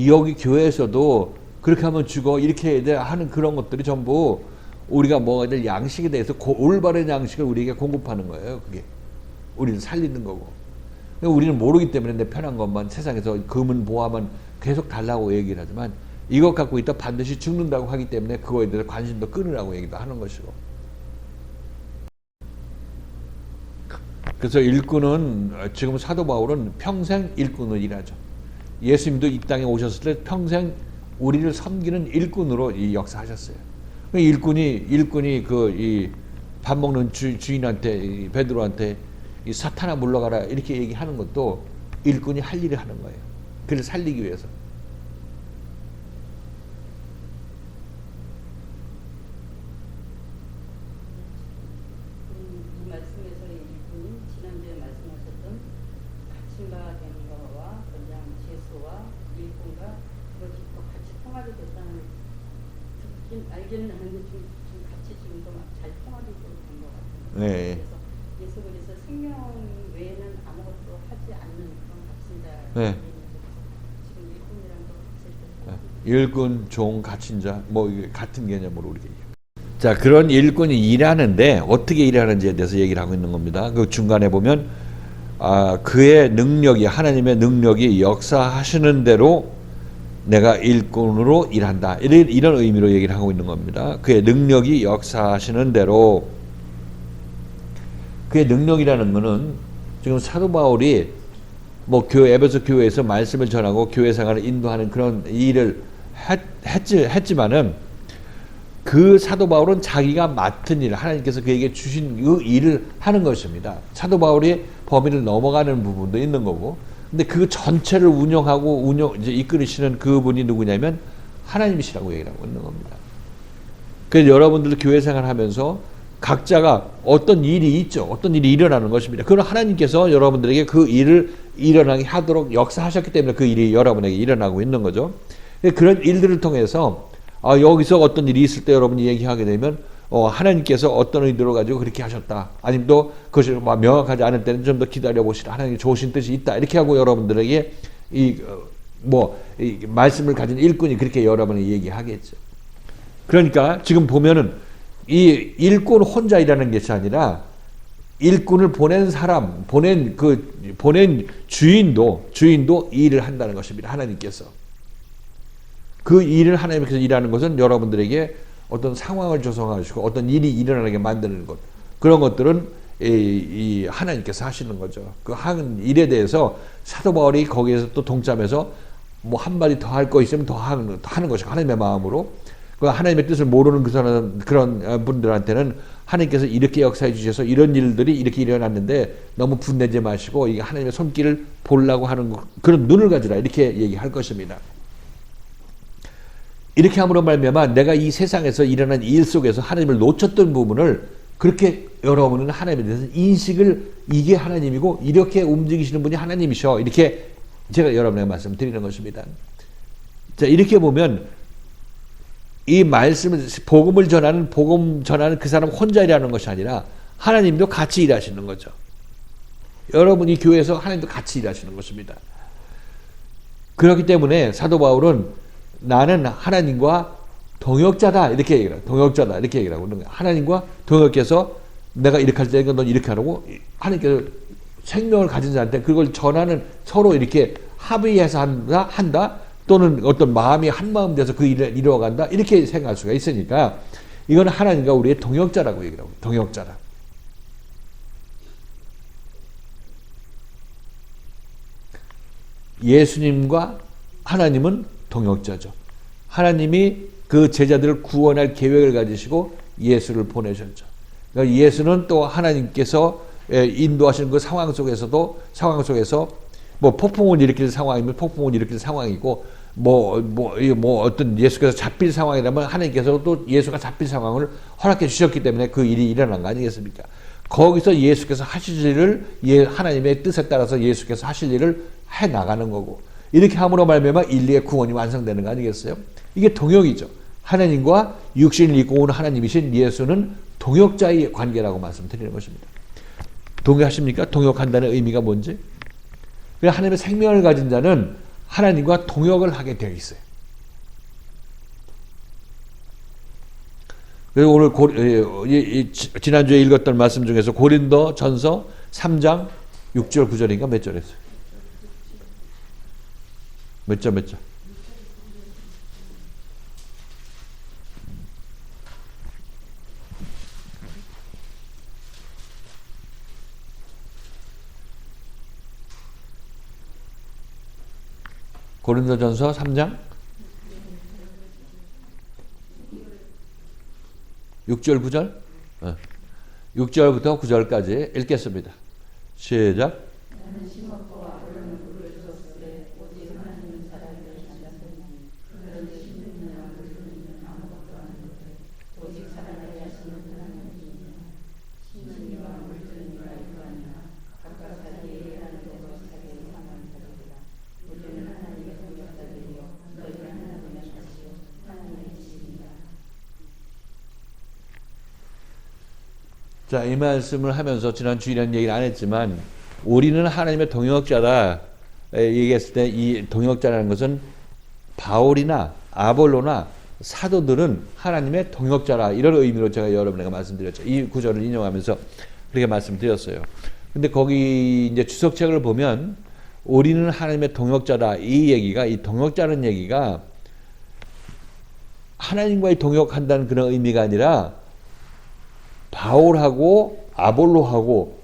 여기 교회에서도 그렇게 하면 죽어 이렇게 해야 돼 하는 그런 것들이 전부 우리가 먹어야 될 양식에 대해서 올바른 양식을 우리에게 공급하는 거예요. 그게 우리를 살리는 거고. 우리는 모르기 때문에 내 편한 것만 세상에서 금은 보화만 계속 달라고 얘기를 하지만 이것 갖고 있다 반드시 죽는다고 하기 때문에 그거에 대해서 관심도 끊으라고 얘기도 하는 것이고. 그래서 일꾼은 지금 사도 바울은 평생 일꾼으로 일하죠. 예수님도 이 땅에 오셨을 때 평생 우리를 섬기는 일꾼으로 이 역사하셨어요. 일꾼이 그 이 밥 먹는 주인한테 베드로한테 이 사탄아 물러가라 이렇게 얘기하는 것도 일꾼이 할 일을 하는 거예요. 그를 살리기 위해서. 이 말씀에서의 일꾼은 지난주에 말씀하셨던 갇힌 바 된 거와 그냥 제수와 일꾼과 그것이 더 같이 통합이 됐다는 듣긴 알기는 하는데 좀 같이 지금 좀 잘 통합이 된 것 같아요. 네. 그래서 예수 그리스도 생명 외에는 아무것도 하지 않는 그런 갇힌 자. 네. 지금 일꾼이랑 또 같이 일꾼, 종, 갇힌 자, 뭐 같은 개념으로 우리가 얘기해요. 자, 그런 일꾼이 일하는데 어떻게 일하는지에 대해서 얘기를 하고 있는 겁니다. 그 중간에 보면 그의 능력이 하나님의 능력이 역사하시는 대로 내가 일꾼으로 일한다. 이런 의미로 얘기를 하고 있는 겁니다. 그의 능력이 역사하시는 대로 그의 능력이라는 것은 지금 사도 바울이 뭐 에베소 교회에서 말씀을 전하고 교회 생활을 인도하는 그런 일을 했지만은 그 사도 바울은 자기가 맡은 일, 하나님께서 그에게 주신 그 일을 하는 것입니다. 사도 바울이 범위를 넘어가는 부분도 있는 거고, 근데 그 전체를 운영하고 이제 이끌으시는 그분이 누구냐면 하나님이시라고 얘기를 하고 있는 겁니다. 그래서 여러분들 교회 생활하면서 각자가 어떤 일이 있죠. 어떤 일이 일어나는 것입니다. 그건 하나님께서 여러분들에게 그 일을 일어나게 하도록 역사하셨기 때문에 그 일이 여러분에게 일어나고 있는 거죠. 그런 일들을 통해서 여기서 어떤 일이 있을 때 여러분이 얘기하게 되면 하나님께서 어떤 의도로 가지고 그렇게 하셨다. 아니면 또 그것이 명확하지 않을 때는 좀 더 기다려 보시라. 하나님이 좋으신 뜻이 있다. 이렇게 하고 여러분들에게 이 말씀을 가진 일꾼이 그렇게 여러분에게 얘기하겠죠. 그러니까 지금 보면은 이 일꾼 혼자 일하는 것이 아니라 일꾼을 보낸 사람, 보낸 주인도 일을 한다는 것입니다. 하나님께서. 그 일을 하나님께서 일하는 것은 여러분들에게 어떤 상황을 조성하시고 어떤 일이 일어나게 만드는 것. 그런 것들은 이 하나님께서 하시는 거죠. 그 하는 일에 대해서 사도 바울이 거기에서 또 동참해서 뭐 한마디 더 할 거 있으면 더 하는 것이고 하나님의 마음으로. 그 하나님의 뜻을 모르는 그런 분들한테는 하나님께서 이렇게 역사해 주셔서 이런 일들이 이렇게 일어났는데 너무 분내지 마시고 이게 하나님의 손길을 보려고 하는 그런 눈을 가지라 이렇게 얘기할 것입니다. 이렇게 함으로 말미암아 내가 이 세상에서 일어난 일 속에서 하나님을 놓쳤던 부분을 그렇게 여러분은 하나님에 대해서 인식을 이게 하나님이고 이렇게 움직이시는 분이 하나님이셔. 이렇게 제가 여러분에게 말씀드리는 것입니다. 자, 이렇게 보면 이 말씀을 복음 전하는 그 사람 혼자 일하는 것이 아니라 하나님도 같이 일하시는 거죠. 여러분이 교회에서 하나님도 같이 일하시는 것입니다. 그렇기 때문에 사도 바울은 나는 하나님과 동역자다 이렇게 얘기를 해요. 동역자다 이렇게 얘기를 하고 있는 거예요. 하나님과 동역해서 내가 이렇게 할 때는 넌 이렇게 하라고 하나님께서 생명을 가진 자한테 그걸 전하는 서로 이렇게 합의해서 한다 또는 어떤 마음이 한마음 돼서 그 일을 이루어간다 이렇게 생각할 수가 있으니까 이건 하나님과 우리의 동역자라고 얘기를 하고 동역자라. 예수님과 하나님은 동역자죠. 하나님이 그 제자들을 구원할 계획을 가지시고 예수를 보내셨죠. 그러니까 예수는 또 하나님께서 인도하시는 그 상황 속에서 뭐 폭풍을 일으킬 상황이면 폭풍을 일으킬 상황이고 뭐 어떤 예수께서 잡힐 상황이라면 하나님께서 또 예수가 잡힐 상황을 허락해 주셨기 때문에 그 일이 일어난 거 아니겠습니까? 거기서 예수께서 하실 일을 하나님의 뜻에 따라서 예수께서 하실 일을 해 나가는 거고 이렇게 함으로 말미암아 인류의 구원이 완성되는 거 아니겠어요? 이게 동역이죠. 하나님과 육신을 입고 온 하나님이신 예수는 동역자의 관계라고 말씀드리는 것입니다. 동의하십니까? 동역한다는 의미가 뭔지? 하나님의 생명을 가진 자는 하나님과 동역을 하게 되어 있어요. 그리고 오늘 지난주에 읽었던 말씀 중에서 고린도 전서 3장 6절 9절인가 몇 절 했어요? 몇 절? 고린도전서 3장 6절 9절 6절부터 9절까지 읽겠습니다. 시작. 자, 이 말씀을 하면서 지난 주일에는 얘기를 안 했지만 우리는 하나님의 동역자다 얘기했을 때 이 동역자라는 것은 바울이나 아볼로나 사도들은 하나님의 동역자라 이런 의미로 제가 여러분에게 말씀드렸죠. 이 구절을 인용하면서 그렇게 말씀드렸어요. 근데 거기 이제 주석책을 보면 우리는 하나님의 동역자다 이 얘기가 이 동역자는 얘기가 하나님과의 동역한다는 그런 의미가 아니라 바울하고 아볼로하고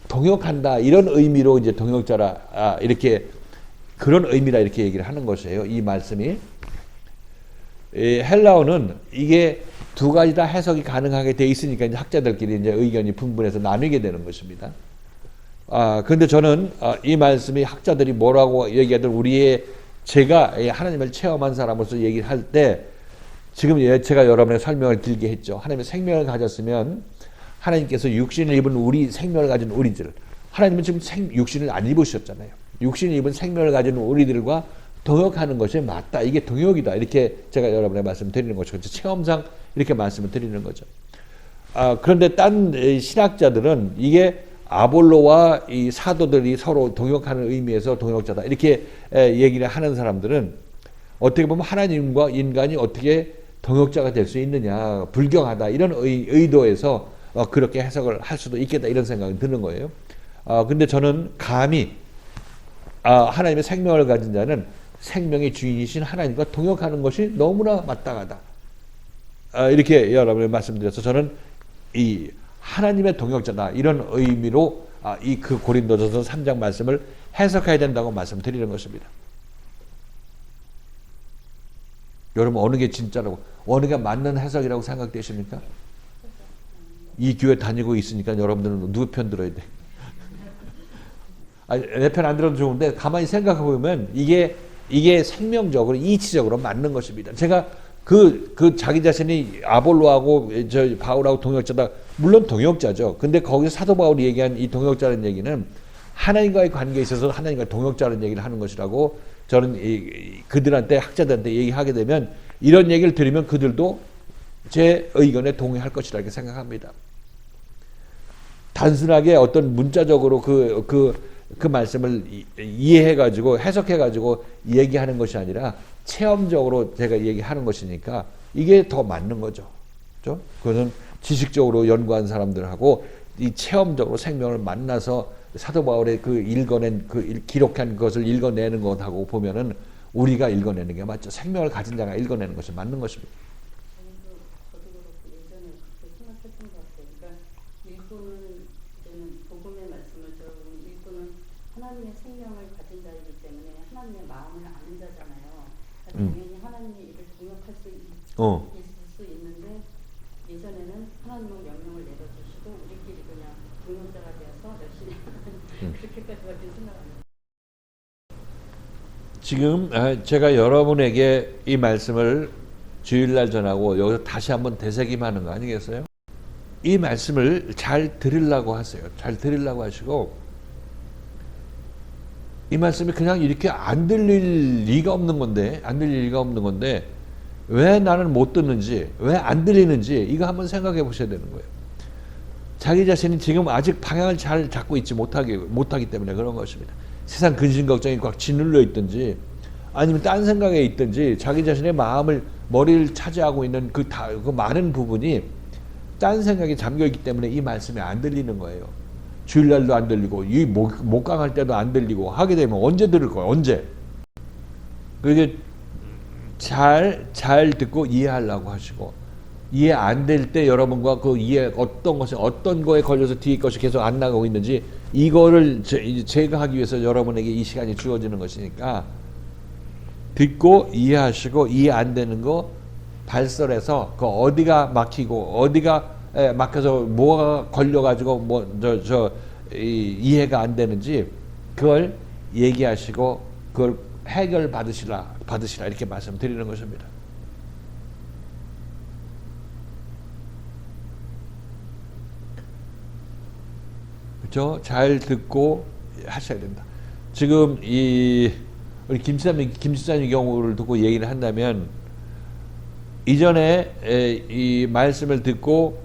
동역한다 이런 의미로 이제 동역자라 이렇게 그런 의미라 이렇게 얘기를 하는 것이에요. 이 말씀이 헬라어는 이게 두 가지 다 해석이 가능하게 돼 있으니까 이제 학자들끼리 이제 의견이 분분해서 나뉘게 되는 것입니다. 그런데 저는 이 말씀이 학자들이 뭐라고 얘기하든 제가 하나님을 체험한 사람으로서 얘기를 할 때 지금 제가 여러분에게 설명을 길게 했죠. 하나님의 생명을 가졌으면 하나님께서 육신을 입은 우리 생명을 가진 우리들 하나님은 지금 육신을 안 입으셨잖아요. 육신을 입은 생명을 가진 우리들과 동역하는 것이 맞다. 이게 동역이다. 이렇게 제가 여러분에게 말씀드리는 것이죠. 체험상 이렇게 말씀을 드리는 거죠. 그런데 딴 신학자들은 이게 아볼로와 이 사도들이 서로 동역하는 의미에서 동역자다. 이렇게 얘기를 하는 사람들은 어떻게 보면 하나님과 인간이 어떻게 동역자가 될 수 있느냐, 불경하다 이런 의도에서 그렇게 해석을 할 수도 있겠다 이런 생각이 드는 거예요. 근데 저는 감히 하나님의 생명을 가진 자는 생명의 주인이신 하나님과 동역하는 것이 너무나 마땅하다. 이렇게 여러분에게 말씀드려서 저는 이 하나님의 동역자다 이런 의미로 그 고린도전서 3장 말씀을 해석해야 된다고 말씀드리는 것입니다. 여러분 어느 게 진짜라고 어느 게 맞는 해석이라고 생각되십니까? 이 교회 다니고 있으니까 여러분들은 누구 편 들어야 돼? 내 편 안 들어도 좋은데 가만히 생각해 보면 이게 생명적으로 이치적으로 맞는 것입니다. 제가 그 자기 자신이 아볼로하고 바울하고 동역자다. 물론 동역자죠. 근데 거기서 사도 바울이 얘기한 이 동역자라는 얘기는 하나님과의 관계에 있어서 하나님과 동역자라는 얘기를 하는 것이라고 저는 그들한테 학자들한테 얘기하게 되면 이런 얘기를 들으면 그들도 제 의견에 동의할 것이라 이렇게 생각합니다. 단순하게 어떤 문자적으로 그 말씀을 이해해가지고 해석해가지고 얘기하는 것이 아니라 체험적으로 제가 얘기하는 것이니까 이게 더 맞는 거죠. 그렇죠? 그것은 지식적으로 연구한 사람들하고 이 체험적으로 생명을 만나서 사도 바울의 그 읽어낸 그 기록한 것을 읽어내는 것하고 보면은 우리가 읽어내는 게 맞죠. 생명을 가진 자가 읽어내는 것이 맞는 것입니다. 저도 그렇고 예전에 그렇게 생각했던 것 같아요. 그러니까 일꾼은 이제는 복음의 말씀을 들어보면 일꾼은 하나님의 생명을 가진 자이기 때문에 하나님의 마음을 아는 자잖아요. 그러니까 당연히 하나님의 일을 동역할 수 있을 수 있는데 예전에는 하나님은 명령을 내려주시고 우리끼리 그냥 동역자가 되어서 열심히 그렇게까지밖에 생각 안 해요. 지금 제가 여러분에게 이 말씀을 주일날 전하고 여기서 다시 한번 되새김하는 거 아니겠어요? 이 말씀을 잘 들으려고 하세요. 잘 들으려고 하시고 이 말씀이 그냥 이렇게 안 들릴 리가 없는 건데 왜 나는 못 듣는지, 왜 안 들리는지 이거 한번 생각해 보셔야 되는 거예요. 자기 자신이 지금 아직 방향을 잘 잡고 있지 못하기 때문에 그런 것입니다. 세상 근심 걱정이 꽉 짓눌려 있든지 아니면 딴 생각에 있든지 자기 자신의 머리를 차지하고 있는 그 많은 부분이 딴 생각에 잠겨있기 때문에 이 말씀이 안 들리는 거예요. 주일날도 안 들리고 이 목강할 때도 안 들리고 하게 되면 언제 들을 거예요? 언제? 그게 잘 듣고 이해하려고 하시고 이해 안 될 때 여러분과 그 이해 어떤 거에 걸려서 뒤에 것이 계속 안 나가고 있는지 이거를 제거하기 위해서 여러분에게 이 시간이 주어지는 것이니까 듣고 이해하시고 이해 안 되는 거 발설해서 그 어디가 막히고 어디가 막혀서 뭐가 걸려가지고 이해가 안 되는지 그걸 얘기하시고 그걸 해결 받으시라 이렇게 말씀드리는 것입니다. 그렇죠? 잘 듣고 하셔야 된다. 지금 우리 김수사님 경우를 두고 얘기를 한다면 이전에 이 말씀을 듣고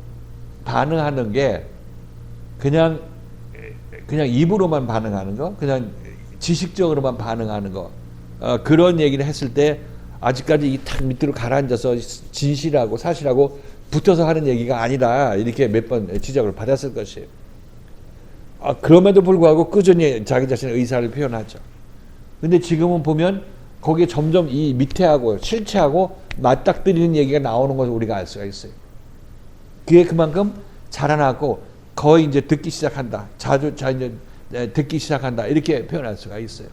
반응하는 게 그냥 입으로만 반응하는 거, 그냥 지식적으로만 반응하는 거, 그런 얘기를 했을 때 아직까지 이 탁 밑으로 가라앉아서 진실하고 사실하고 붙어서 하는 얘기가 아니다 이렇게 몇 번 지적을 받았을 것이에요. 그럼에도 불구하고 꾸준히 자기 자신의 의사를 표현하죠. 근데 지금은 보면 거기에 점점 이 밑에하고 실체하고 맞닥뜨리는 얘기가 나오는 것을 우리가 알 수가 있어요. 그게 그만큼 자라나고 거의 이제 듣기 시작한다. 이제 듣기 시작한다. 이렇게 표현할 수가 있어요.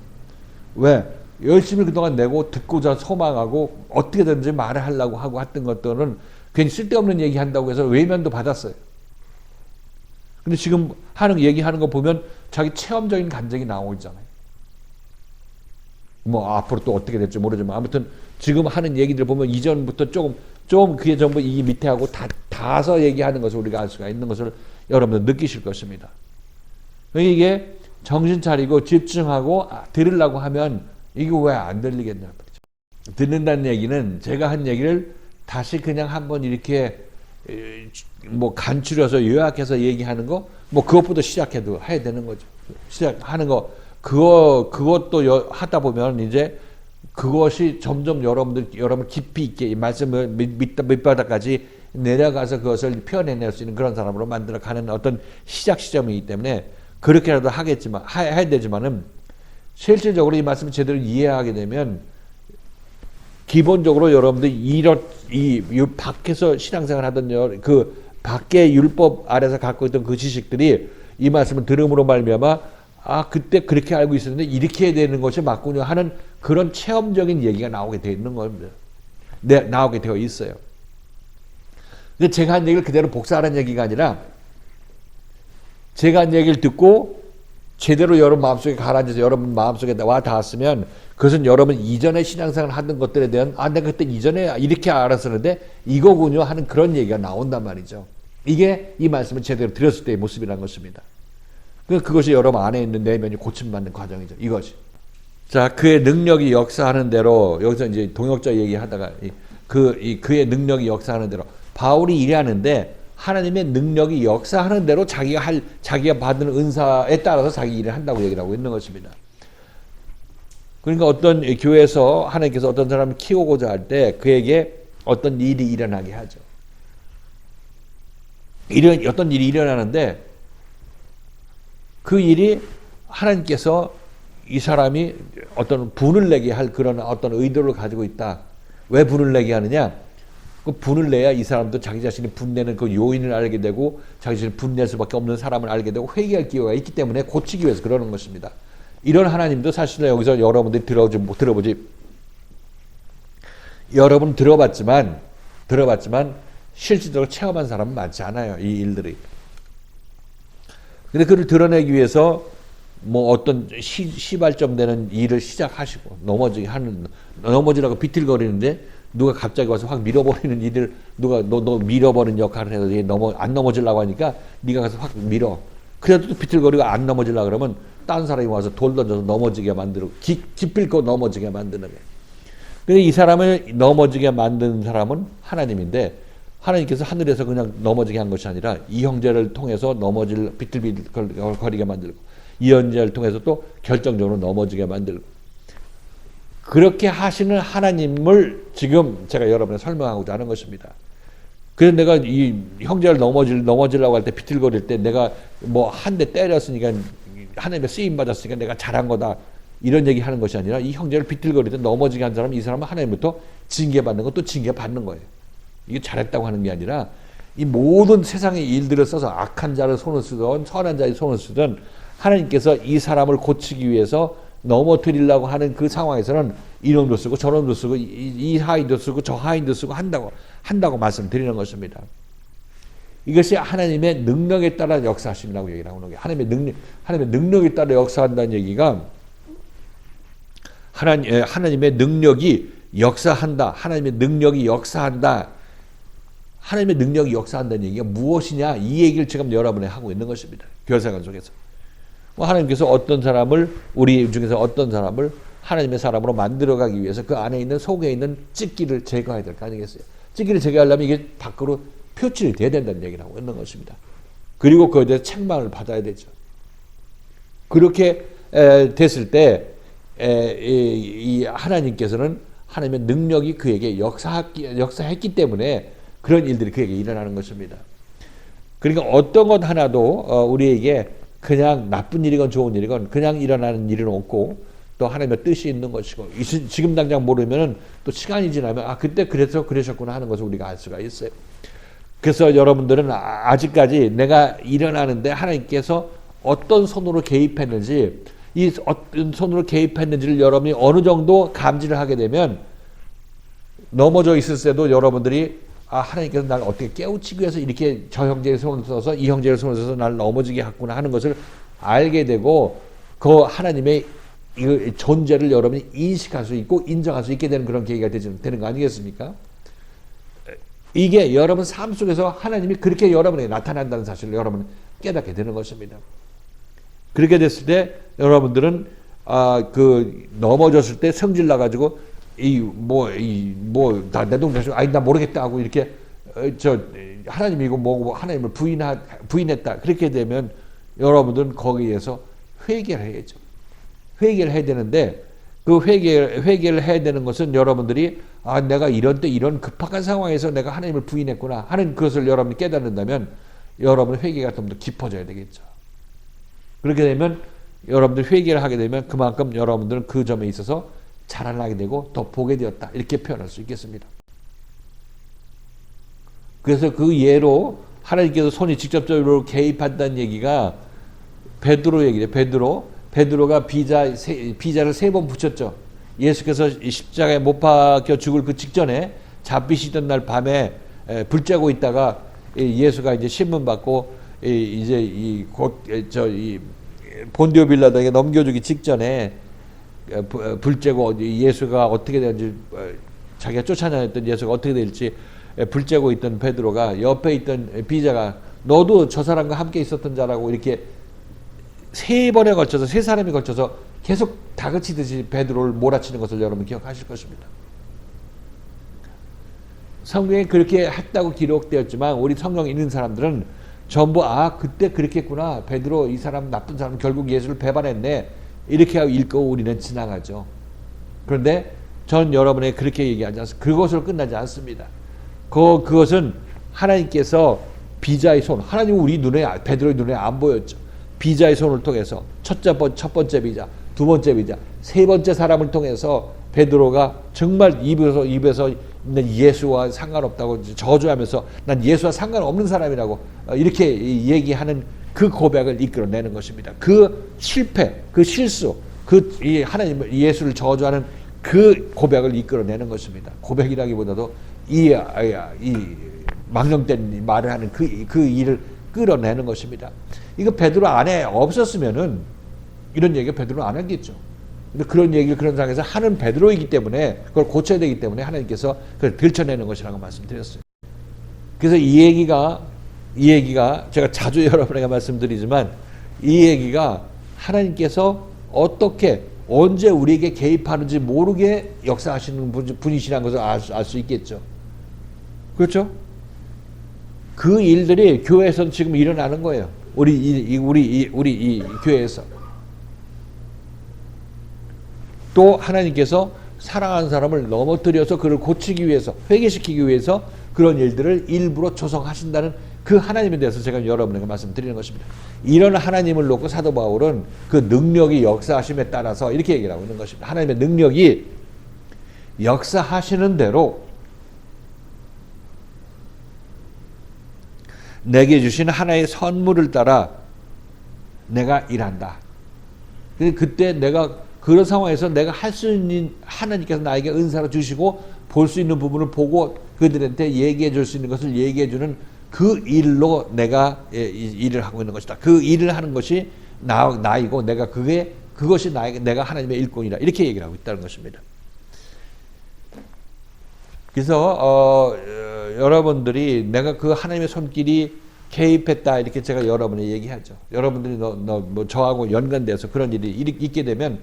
왜? 열심히 그동안 내고 듣고자 소망하고 어떻게든지 말을 하려고 하고 했던 것들은 괜히 쓸데없는 얘기 한다고 해서 외면도 받았어요. 근데 지금 얘기하는 거 보면 자기 체험적인 감정이 나오고 있잖아요. 앞으로 또 어떻게 될지 모르지만 아무튼 지금 하는 얘기들 보면 이전부터 좀 그게 전부 이 밑에 하고 다서 얘기하는 것을 우리가 알 수가 있는 것을 여러분들 느끼실 것입니다. 이게 정신 차리고 집중하고 들으려고 하면 이게 왜 안 들리겠냐. 듣는다는 얘기는 제가 한 얘기를 다시 그냥 한번 이렇게 간추려서 요약해서 얘기하는 거, 그것부터 시작해도 해야 되는 거죠. 시작하는 거, 그것도 하다 보면 이제 그것이 점점 여러분 깊이 있게 이 말씀을 밑바닥까지 내려가서 그것을 표현해낼 수 있는 그런 사람으로 만들어가는 어떤 시점이기 때문에 그렇게라도 해야 되지만은 실질적으로 이 말씀을 제대로 이해하게 되면 기본적으로 여러분들이 이 밖에서 신앙생활 하던 그 밖의 율법 아래서 갖고 있던 그 지식들이 이 말씀을 들음으로 말미암아 그때 그렇게 알고 있었는데 이렇게 해야 되는 것이 맞군요 하는 그런 체험적인 얘기가 나오게 되어 있는 겁니다. 나오게 되어 있어요. 근데 제가 한 얘기를 그대로 복사하는 얘기가 아니라 제가 한 얘기를 듣고 제대로 여러분 마음속에 가라앉아서 여러분 마음속에 와 닿았으면 그것은 여러분 이전에 신앙생활 하던 것들에 대한 내가 그때 이전에 이렇게 알았었는데 이거군요 하는 그런 얘기가 나온단 말이죠. 이게 이 말씀을 제대로 들었을 때의 모습이라는 것입니다. 그것이 여러분 안에 있는 내면이 고침받는 과정이죠. 이것이. 자, 그의 능력이 역사하는 대로 여기서 이제 동역자 얘기하다가 그의 능력이 역사하는 대로 바울이 일하는데 하나님의 능력이 역사하는 대로 자기가 받은 은사에 따라서 자기 일을 한다고 얘기를 하고 있는 것입니다. 그러니까 어떤 교회에서 하나님께서 어떤 사람을 키우고자 할 때 그에게 어떤 일이 일어나게 하죠. 어떤 일이 일어나는데 그 일이 하나님께서 이 사람이 어떤 분을 내게 할 그런 어떤 의도를 가지고 있다. 왜 분을 내게 하느냐? 그 분을 내야 이 사람도 자기 자신이 분내는 그 요인을 알게 되고 자기 자신이 분낼 수밖에 없는 사람을 알게 되고 회개할 기회가 있기 때문에 고치기 위해서 그러는 것입니다. 이런 하나님도 사실은 여기서 여러분들이 들어보지 여러분 들어봤지만 실질적으로 체험한 사람은 많지 않아요. 이 일들이. 근데 그를 드러내기 위해서 뭐 어떤 시발점 되는 일을 시작하시고 넘어지라고 비틀거리는데 누가 갑자기 와서 확 밀어버리는 일을 누가 너 밀어버리는 역할을 해서 안 넘어지려고 하니까 네가 가서 확 밀어. 그래도 또 비틀거리고 안 넘어지려고 그러면 딴 사람이 와서 돌 던져서 넘어지게 만들고 기필코 넘어지게 만드는 거예요. 근데 이 사람을 넘어지게 만든 사람은 하나님인데 하나님께서 하늘에서 그냥 넘어지게 한 것이 아니라 이 형제를 통해서 비틀비틀거리게 만들고 이 형제를 통해서 또 결정적으로 넘어지게 만들고 그렇게 하시는 하나님을 지금 제가 여러분에 설명하고자 하는 것입니다. 그래서 내가 이 형제를 넘어지려고 할 때 비틀거릴 때 내가 뭐 한 대 때렸으니까 하나님의 쓰임 받았으니까 내가 잘한 거다 이런 얘기 하는 것이 아니라 이 형제를 비틀거릴 때 넘어지게 한 사람 이 사람은 하나님부터 징계받는 것도 징계받는 거예요. 이게 잘했다고 하는 게 아니라 이 모든 세상의 일들을 써서 악한 자를 손을 쓰든 선한 자의 손을 쓰든 하나님께서 이 사람을 고치기 위해서 넘어뜨리려고 하는 그 상황에서는 이놈도 쓰고 저놈도 쓰고 이 하인도 쓰고 저 하인도 쓰고 한다고 말씀드리는 것입니다. 이것이 하나님의 능력에 따라 역사하신다고 얘기를 하는 거예요. 하나님의 능력에 따라 역사한다는 얘기가 하나님의 능력이 역사한다. 하나님의 능력이 역사한다. 하나님의 능력이 역사한다는 얘기가 무엇이냐? 이 얘기를 지금 여러분이 하고 있는 것입니다. 교회생활 속에서. 하나님께서 어떤 사람을 우리 중에서 어떤 사람을 하나님의 사람으로 만들어가기 위해서 그 안에 있는 속에 있는 찌기를 제거해야 될 거 아니겠어요? 찌기를 제거하려면 이게 밖으로 표출이 돼야 된다는 얘기를 하고 있는 것입니다. 그리고 그에 대해서 책망을 받아야 되죠. 그렇게 됐을 때 이 하나님께서는 하나님의 능력이 그에게 역사했기 때문에 그런 일들이 그에게 일어나는 것입니다. 그러니까 어떤 것 하나도 우리에게 그냥 나쁜 일이건 좋은 일이건 그냥 일어나는 일은 없고 또 하나님의 뜻이 있는 것이고 지금 당장 모르면 또 시간이 지나면 그때 그래서 그러셨구나 하는 것을 우리가 알 수가 있어요. 그래서 여러분들은 아직까지 내가 일어나는데 하나님께서 어떤 손으로 개입했는지 이 어떤 손으로 개입했는지를 여러분이 어느 정도 감지를 하게 되면 넘어져 있을 때도 여러분들이 하나님께서 나를 어떻게 깨우치기 위해서 이렇게 저 형제의 손을 써서 이 형제의 손을 써서 나를 넘어지게 했구나 하는 것을 알게 되고 그 하나님의 이 존재를 여러분이 인식할 수 있고 인정할 수 있게 되는 그런 계기가 되는 거 아니겠습니까? 이게 여러분 삶 속에서 하나님이 그렇게 여러분에게 나타난다는 사실을 여러분은 깨닫게 되는 것입니다. 그렇게 됐을 때 여러분들은 그 넘어졌을 때 성질 나가지고 내 동생 나 모르겠다 하고 이렇게 하나님이고 뭐고 하나님을 부인했다 그렇게 되면 여러분들은 거기에서 회개를 해야죠. 회개를 해야 되는데 그 회개를 해야 되는 것은 여러분들이 내가 이런 때 이런 급박한 상황에서 내가 하나님을 부인했구나 하는 것을 여러분이 깨닫는다면 여러분 회개가 좀 더 깊어져야 되겠죠. 그렇게 되면 여러분들 회개를 하게 되면 그만큼 여러분들은 그 점에 있어서 자라나게 되고 더 보게 되었다 이렇게 표현할 수 있겠습니다. 그래서 그 예로 하나님께서 손이 직접적으로 개입한다는 얘기가 베드로 얘기예요. 베드로가 비자를 3번 붙였죠. 예수께서 십자가에 못 박혀 죽을 그 직전에 잡히시던 날 밤에 불 쬐고 있다가 예수가 이제 신문 받고 이제 본디오 빌라도에게 넘겨주기 직전에 불 쬐고 예수가 어떻게 되는지 자기가 쫓아다녔던 예수가 어떻게 될지 불 쬐고 있던 베드로가 옆에 있던 비자가 너도 저 사람과 함께 있었던 자라고 이렇게 3번에 걸쳐서 3사람이 걸쳐서 계속 다그치듯이 베드로를 몰아치는 것을 여러분 기억하실 것입니다. 성경에 그렇게 했다고 기록되었지만 우리 성경 읽는 사람들은 전부 그때 그렇게 했구나. 베드로 이 사람 나쁜 사람 결국 예수를 배반했네. 이렇게 읽고 우리는 지나가죠. 그런데 전 여러분에게 그렇게 얘기하지 않습니다. 그것으로 끝나지 않습니다. 그것은 하나님께서 비자의 손, 하나님은 우리 눈에 베드로의 눈에 안 보였죠. 비자의 손을 통해서 첫 번째 비자, 두 번째 비자, 세 번째 사람을 통해서 베드로가 정말 입에서 있는 예수와 상관없다고 저주하면서 난 예수와 상관없는 사람이라고 이렇게 얘기하는 그 고백을 이끌어내는 것입니다. 그 실패, 그 실수, 이 하나님 예수를 저주하는 그 고백을 이끌어내는 것입니다. 고백이라기보다도 이 망령된 말을 하는 그 일을 끌어내는 것입니다. 이거 베드로 안에 없었으면은 이런 얘기가 베드로 안 하겠죠. 근데 그런 얘기를 그런 상황에서 하는 베드로이기 때문에 그걸 고쳐야 되기 때문에 하나님께서 그걸 들춰내는 것이라고 말씀드렸어요. 그래서 이 얘기가 제가 자주 여러분에게 말씀드리지만 이 얘기가 하나님께서 어떻게 언제 우리에게 개입하는지 모르게 역사하시는 분이시라는 것을 알 수 있겠죠. 그렇죠? 그 일들이 교회에서 지금 일어나는 거예요. 우리 이 교회에서. 또 하나님께서 사랑하는 사람을 넘어뜨려서 그를 고치기 위해서, 회개시키기 위해서 그런 일들을 일부러 조성하신다는 그 하나님에 대해서 제가 여러분에게 말씀드리는 것입니다. 이런 하나님을 놓고 사도 바울은 그 능력이 역사하심에 따라서 이렇게 얘기를 하고 있는 것입니다. 하나님의 능력이 역사하시는 대로 내게 주신 하나의 선물을 따라 내가 일한다. 그때 내가 그런 상황에서 내가 할 수 있는 하나님께서 나에게 은사로 주시고 볼 수 있는 부분을 보고 그들한테 얘기해 줄 수 있는 것을 얘기해 주는 그 일로 내가 일을 하고 있는 것이다. 그 일을 하는 것이 나이고 그것이 내가 하나님의 일꾼이다. 이렇게 얘기를 하고 있다는 것입니다. 그래서 여러분들이 내가 그 하나님의 손길이 개입했다 이렇게 제가 여러분에 얘기하죠. 여러분들이 뭐 저하고 연관돼서 그런 일이 있게 되면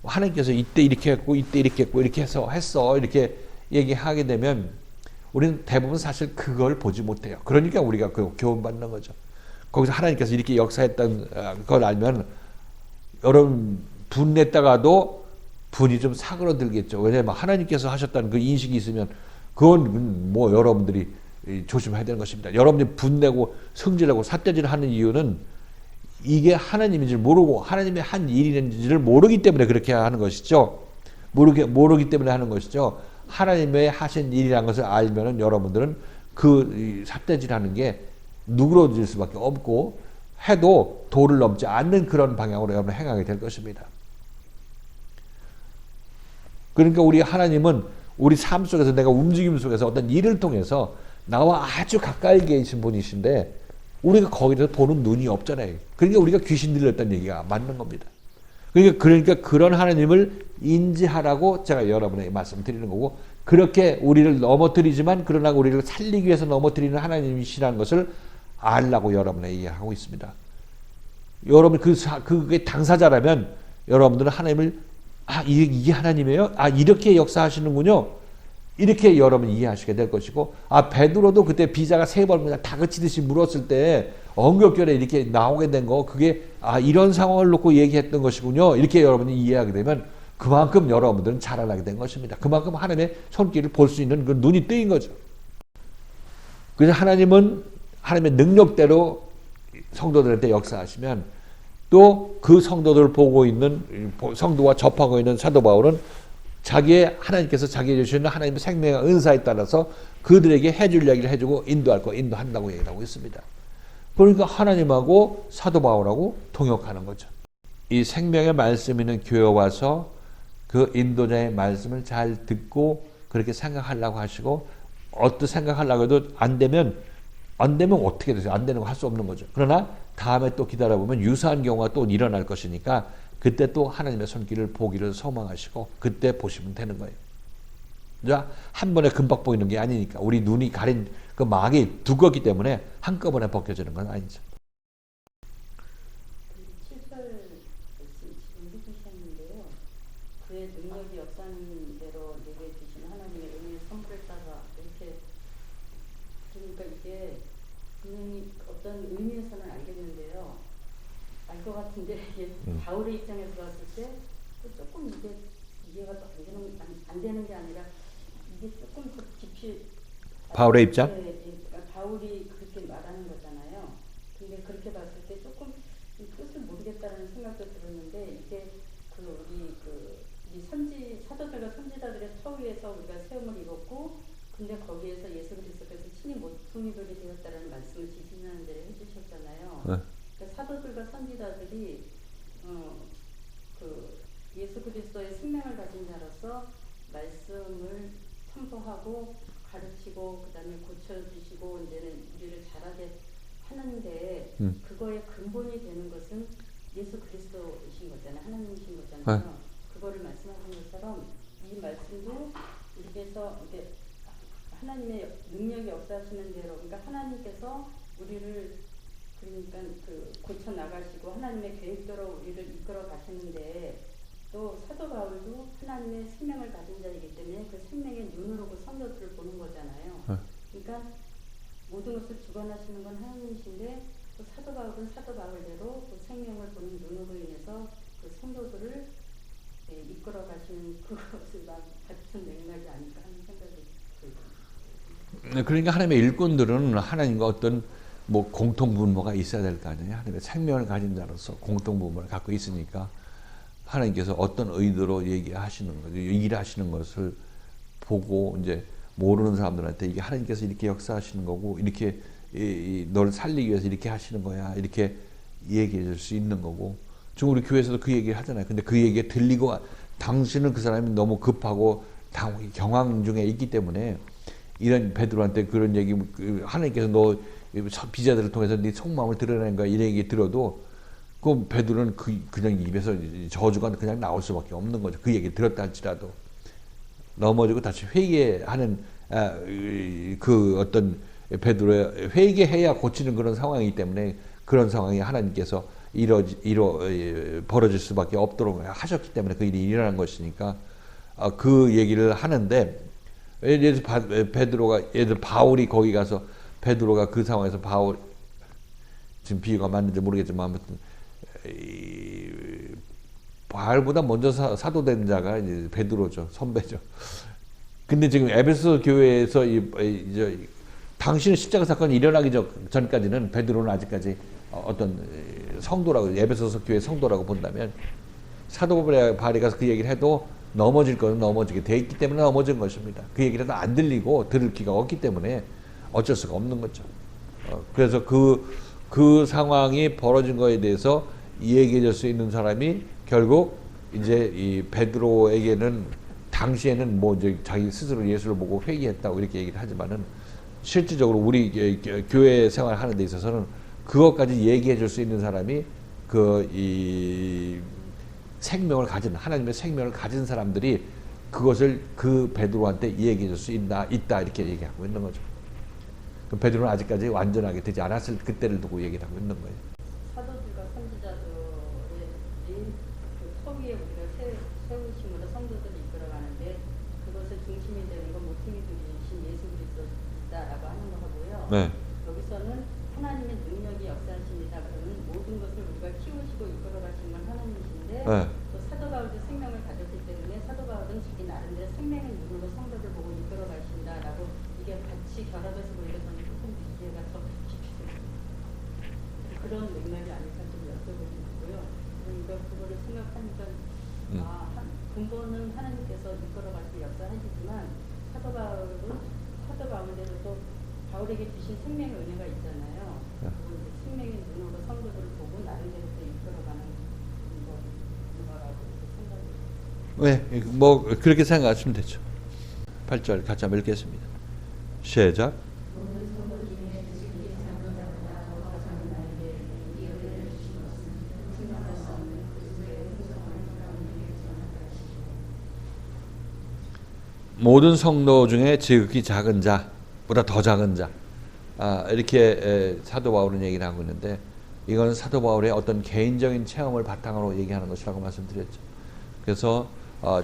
하나님께서 이때 이렇게 했고 이때 이렇게 했고 이렇게 해서 했어 이렇게 얘기하게 되면 우리는 대부분 사실 그걸 보지 못해요. 그러니까 우리가 그 교훈받는 거죠. 거기서 하나님께서 이렇게 역사했던 걸 알면 여러분 분냈다가도 분이 좀 사그러들겠죠. 왜냐하면 하나님께서 하셨다는 그 인식이 있으면 그건 뭐 여러분들이 조심해야 되는 것입니다. 여러분들이 분내고 성질하고 삿대질하는 이유는 이게 하나님인지를 모르고 하나님의 한 일인지를 모르기 때문에 그렇게 하는 것이죠. 모르기 때문에 하는 것이죠. 하나님의 하신 일이라는 것을 알면은 여러분들은 그 삿대질하는 게 누그러질 수밖에 없고 해도 도를 넘지 않는 그런 방향으로 여러분 행하게 될 것입니다. 그러니까 우리 하나님은 우리 삶 속에서 내가 움직임 속에서 어떤 일을 통해서 나와 아주 가까이 계신 분이신데 우리가 거기서 보는 눈이 없잖아요. 그러니까 우리가 귀신 들렸다는 얘기가 맞는 겁니다. 그러니까 그런 하나님을 인지하라고 제가 여러분에게 말씀드리는 거고 그렇게 우리를 넘어뜨리지만 그러나 우리를 살리기 위해서 넘어뜨리는 하나님이시라는 것을 알라고 여러분에게 얘기하고 있습니다. 여러분 그게 당사자라면 여러분들은 하나님을 이게 하나님이에요? 이렇게 역사하시는군요. 이렇게 여러분이 이해하시게 될 것이고 베드로도 그때 비자가 세 번 그냥 다그치듯이 물었을 때 엉겹결에 이렇게 나오게 된 거 그게 이런 상황을 놓고 얘기했던 것이군요. 이렇게 여러분이 이해하게 되면 그만큼 여러분들은 자라나게 된 것입니다. 그만큼 하나님의 손길을 볼 수 있는 그 눈이 뜨인 거죠. 그래서 하나님은 하나님의 능력대로 성도들한테 역사하시면 또 그 성도들을 보고 있는 성도와 접하고 있는 사도 바울은 하나님께서 자기에게 주시는 하나님의 생명의 은사에 따라서 그들에게 해줄 이야기를 해주고 인도할 거 인도한다고 얘기를 하고 있습니다. 그러니까 하나님하고 사도 바울하고 통역하는 거죠. 이 생명의 말씀 있는 교회 와서 그 인도자의 말씀을 잘 듣고 그렇게 생각하려고 하시고 생각하려고 해도 안 되면 어떻게 되세요? 안 되는 거 할 수 없는 거죠. 그러나 다음에 또 기다려보면 유사한 경우가 또 일어날 것이니까 그때 또 하나님의 손길을 보기를 소망하시고 그때 보시면 되는 거예요. 자, 한 번에 금방 보이는 게 아니니까 우리 눈이 가린 그 막이 두껍기 때문에 한꺼번에 벗겨지는 건 아니죠. 7절 지금 해주셨는데요. 그의 능력이 역사하는 대로 내게 주신 하나님의 은혜의 선물을 따라 이렇게 그러니까 이게 분명히 어떤 의미에서는 알겠는데요. 알 것 같은데 이게 바울의 입장에서 봤을 때 조금 이해가 또 안 되는 게 아니라 이게 조금 더 깊이 바울의 입장? 네, 바울이 그렇게 말하는 거잖아요. 근데 그렇게 봤을 때 조금 이 뜻을 되겠다는 생각도 들었는데 이게 우리 사도들과 선지자들의 터 위에서 우리가 세움을 입었고 근데 거기에서 예수 그리스도께서 친히 모퉁이돌이 되었다는 말씀을 지지난주에 해주셨잖아요. 네. 그러니까 사도들과 선지자들이 예수 그리스도의 생명을 가진 자로서 말씀을 선포하고 가르치고 그다음에 고쳐주시고 이제는 우리를 자라게 하는데 그거의 근본이 되는 것은 예수 그리스도이신 거잖아요. 하나님이신 거잖아요. 그거를 말씀하신 것처럼 이 말씀도 우리께서 이제 하나님의 능력이 역사하시는 대로 그러니까 하나님께서 우리를 그러니까 고쳐 나가시고 하나님의 계획대로 우리를 이끌어 가시는데 또 사도 바울도 하나님의 생명을 가진 자이기 때문에 그 생명의 눈으로 그 성도들을 보는 거잖아요. 그러니까 모든 것을 주관하시는 건 하나님이신데 또 사도 바울은 사도 바울대로 그 생명을 보는 눈으로 인해서 그 성도들을 이끌어 가시는 그것을 같은 맥락이 아닐까 하는 생각이 들어요. 그러니까 하나님의 일꾼들은 하나님과 어떤 공통분모가 있어야 될 거 아니에요. 하나님의 생명을 가진 자로서 공통분모를 갖고 있으니까 하나님께서 어떤 의도로 얘기하시는 거죠. 일하시는 것을 보고 이제 모르는 사람들한테 이게 하나님께서 이렇게 역사하시는 거고 이렇게 널 살리기 위해서 이렇게 하시는 거야. 이렇게 얘기해 줄 수 있는 거고. 지금 우리 교회에서도 그 얘기를 하잖아요. 근데 그 얘기가 들리고 당신은 그 사람이 너무 급하고 경황 중에 있기 때문에 이런 베드로한테 그런 얘기 하나님께서 너 비자들을 통해서 네 속마음을 드러내는 거야. 이런 얘기 들어도 그 베드로는 그냥 입에서 저주가 그냥 나올 수밖에 없는 거죠. 그 얘기 들었다 할지라도 넘어지고 다시 회개하는 그 어떤 베드로의 회개해야 고치는 그런 상황이기 때문에 그런 상황이 하나님께서 벌어질 수밖에 없도록 하셨기 때문에 그 일이 일어난 것이니까 그 얘기를 하는데 예를 들어 바울이 거기 가서 베드로가 그 상황에서 지금 비유가 맞는지 모르겠지만 아무튼 바울보다 먼저 사도된 자가 이제 베드로죠. 선배죠. 근데 지금 에베소 교회에서 당신의 십자가 사건이 일어나기 전까지는 베드로는 아직까지 어떤 성도라고 에베소서 교회 성도라고 본다면 사도 바울이 가서 그 얘기를 해도 넘어질 것은 넘어지게 돼 있기 때문에 넘어진 것입니다. 그 얘기를 해도 안 들리고 들을 기가 없기 때문에 어쩔 수가 없는 거죠. 그래서 그 상황이 벌어진 거에 대해서 얘기해 줄 수 있는 사람이 결국 이제 이 베드로에게는 당시에는 이제 자기 스스로 예수를 보고 회개했다고 이렇게 얘기를 하지만은 실질적으로 우리 교회 생활하는 데 있어서는 그것까지 얘기해 줄 수 있는 사람이 이 생명을 가진 하나님의 생명을 가진 사람들이 그것을 그 베드로한테 얘기해 줄 수 있다 이렇게 얘기하고 있는 거죠. 그 베드로는 아직까지 완전하게 되지 않았을 그때를 두고 얘기를 하고 있는 거예요. 사도들과 선지자들의 터 위에 우리가 세우심으로 성도들을 이끌어가는데 그것을 중심이 되는 건 모퉁이 돌이신 예수 그리스도다라고 하는 거고요. 네. 여기서는 하나님의 능력이 역사하십니다. 그러면 모든 것을 우리가 키우시고 이끌어가시는 건 하나님이신데 네. 또 사도 바울도 생명을 가졌기 때문에 사도 바울은 자기 나름대로 생명의 눈으로 성도를 보고 이끌어가신다라고 이게 같이 결합해서 보니까 저는 조금 이해가 더 깊이 됩니다. 그런 맥락이 아닐까 좀 여쭤보고요. 그러니까 그거를 생각하니까 근본은 하나님께서 이끌어가시고 역사하시지만 사도 바울대로도 바울에게 주신 생명의 은혜가 있잖아요. 그리고 이제 생명의 눈으로 성도들을 보고 나름대로 또 이끌어가는 거라고 생각해요. 네, 그렇게 생각하시면 되죠. 8절 같이 한번 읽겠습니다. 시작. 모든 성도 중에 지극히 작은 자보다 더 작은 자 이렇게 사도 바울은 얘기를 하고 있는데 이건 사도 바울의 어떤 개인적인 체험을 바탕으로 얘기하는 것이라고 말씀드렸죠. 그래서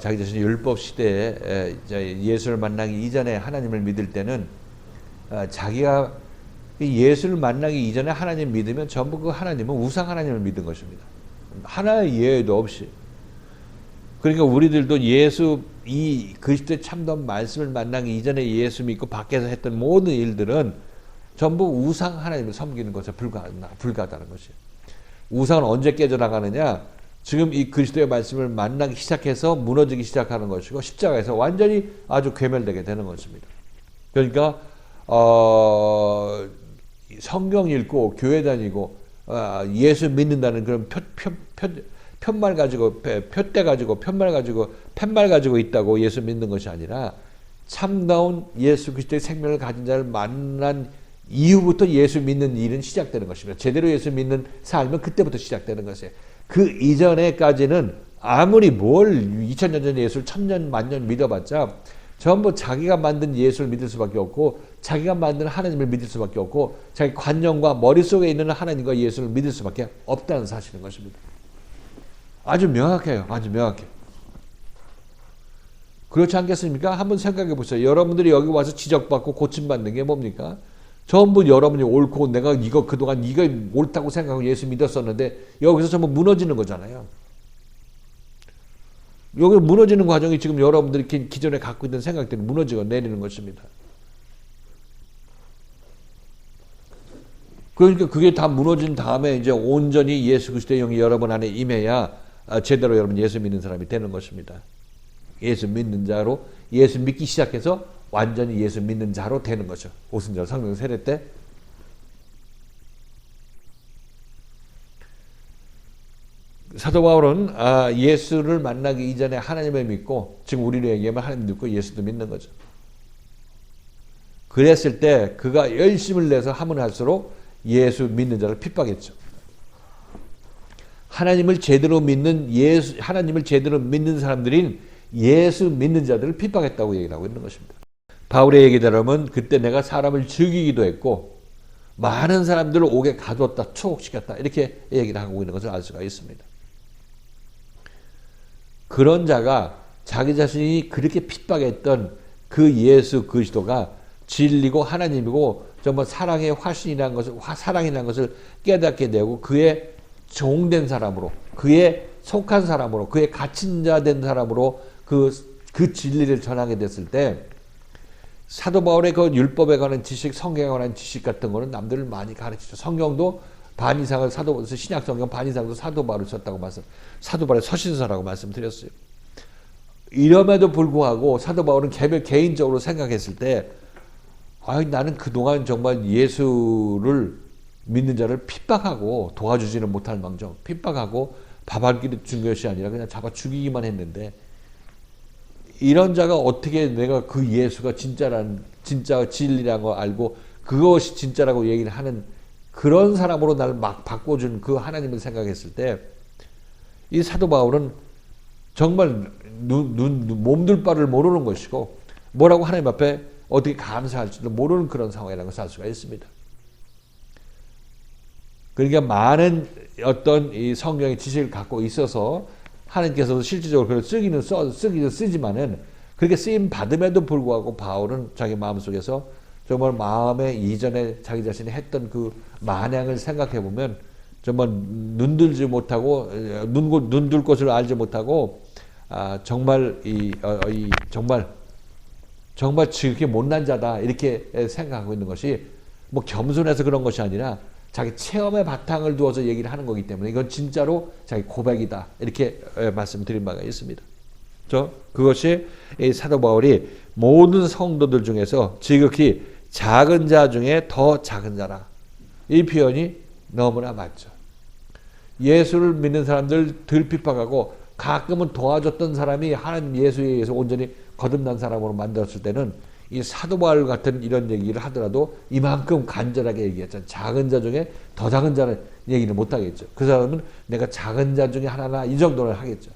자기 자신이 율법 시대에 예수를 만나기 이전에 하나님을 믿을 때는 자기가 예수를 만나기 이전에 하나님 믿으면 전부 그 하나님은 우상 하나님을 믿은 것입니다. 하나의 예외도 없이. 그러니까 우리들도 이 그리스도의 참된 말씀을 만나기 이전에 예수 믿고 밖에서 했던 모든 일들은 전부 우상 하나님을 섬기는 것에 불과하다는 것이에요. 우상은 언제 깨져나가느냐? 지금 이 그리스도의 말씀을 만나기 시작해서 무너지기 시작하는 것이고 십자가에서 완전히 아주 괴멸되게 되는 것입니다. 그러니까 성경 읽고 교회 다니고 예수 믿는다는 그런 편말 가지고 표대 가지고 편말 가지고 팻말 가지고 있다고 예수 믿는 것이 아니라 참다운 예수 그리스도의 생명을 가진 자를 만난 이후부터 예수 믿는 일은 시작되는 것입니다. 제대로 예수 믿는 삶은 그때부터 시작되는 것이에요. 그 이전에까지는 아무리 뭘 2000년 전 예수를 1000년 만년 믿어봤자 전부 자기가 만든 예수를 믿을 수밖에 없고 자기가 만든 하나님을 믿을 수밖에 없고 자기 관념과 머릿속에 있는 하나님과 예수를 믿을 수밖에 없다는 사실인 것입니다. 아주 명확해요. 아주 명확해. 그렇지 않겠습니까? 한번 생각해 보세요. 여러분들이 여기 와서 지적받고 고침받는 게 뭡니까? 전부 여러분이 옳고 내가 이거 그동안 이거 옳다고 생각하고 예수 믿었었는데 여기서 전부 무너지는 거잖아요. 여기 무너지는 과정이 지금 여러분들이 기존에 갖고 있는 생각들이 무너지고 내리는 것입니다. 그러니까 그게 다 무너진 다음에 이제 온전히 예수 그리스도의 영이 여러분 안에 임해야 제대로 여러분 예수 믿는 사람이 되는 것입니다. 예수 믿는 자로 예수 믿기 시작해서 완전히 예수 믿는 자로 되는 거죠. 오순절 성령 세례 때. 사도 바울은 예수를 만나기 이전에 하나님을 믿고 지금 우리로 얘기하면 하나님 믿고 예수도 믿는 거죠. 그랬을 때 그가 열심을 내서 하면 할수록 예수 믿는 자를 핍박했죠. 하나님을 제대로 믿는 하나님을 제대로 믿는 사람들인 예수 믿는 자들을 핍박했다고 얘기를 하고 있는 것입니다. 바울의 얘기대로면 그때 내가 사람을 죽이기도 했고 많은 사람들을 옥에 가두었다 추옥시켰다 이렇게 얘기를 하고 있는 것을 알 수가 있습니다. 그런 자가 자기 자신이 그렇게 핍박했던 그 예수 그리스도가 진리고 하나님이고 정말 사랑의 화신이라는 것을 깨닫게 되고 그의 종된 사람으로 그의 속한 사람으로 그의 갇힌 자 된 사람으로 그 진리를 전하게 됐을 때 사도 바울의 그 율법에 관한 지식, 성경에 관한 지식 같은 거는 남들을 많이 가르치죠. 성경도 반 이상을 신약 성경 반 이상도 사도 바울을 썼다고 사도 바울의 서신서라고 말씀드렸어요. 이럼에도 불구하고 사도 바울은 개인적으로 생각했을 때 나는 그동안 정말 예수를 믿는 자를 핍박하고 도와주지는 못할 망정 핍박하고 밥 한 끼를 준 것이 아니라 그냥 잡아 죽이기만 했는데 이런 자가 어떻게 내가 그 예수가 진짜 진리라는 걸 알고 그것이 진짜라고 얘기를 하는 그런 사람으로 나를 막 바꿔준 그 하나님을 생각했을 때 이 사도 바울은 정말 몸둘 바를 모르는 것이고 뭐라고 하나님 앞에 어떻게 감사할지도 모르는 그런 상황이라는 것을 알 수가 있습니다. 그러니까 많은 어떤 이 성경의 지식을 갖고 있어서 하나님께서도 실질적으로 그걸 쓰기는 쓰지만은 그렇게 쓰임 받음에도 불구하고 바울은 자기 마음속에서 정말 마음에 이전에 자기 자신이 했던 그 만행을 생각해 보면 정말 눈들지 못하고 눈둘 것을 알지 못하고 정말 정말 지극히 못난 자다 이렇게 생각하고 있는 것이 뭐 겸손해서 그런 것이 아니라 자기 체험의 바탕을 두어서 얘기를 하는 거기 때문에 이건 진짜로 자기 고백이다 이렇게 말씀드린 바가 있습니다. 그것이 사도 바울이 모든 성도들 중에서 지극히 작은 자 중에 더 작은 자라 이 표현이 너무나 맞죠. 예수를 믿는 사람들 덜 핍박하고 가끔은 도와줬던 사람이 하나님 예수에 의해서 온전히 거듭난 사람으로 만들었을 때는 이 사도 바울 같은 이런 얘기를 하더라도 이만큼 간절하게 얘기했잖아요. 작은 자 중에 더 작은 자는 얘기는 못 하겠죠. 그 사람은 내가 작은 자 중에 하나나 이 정도는 하겠죠.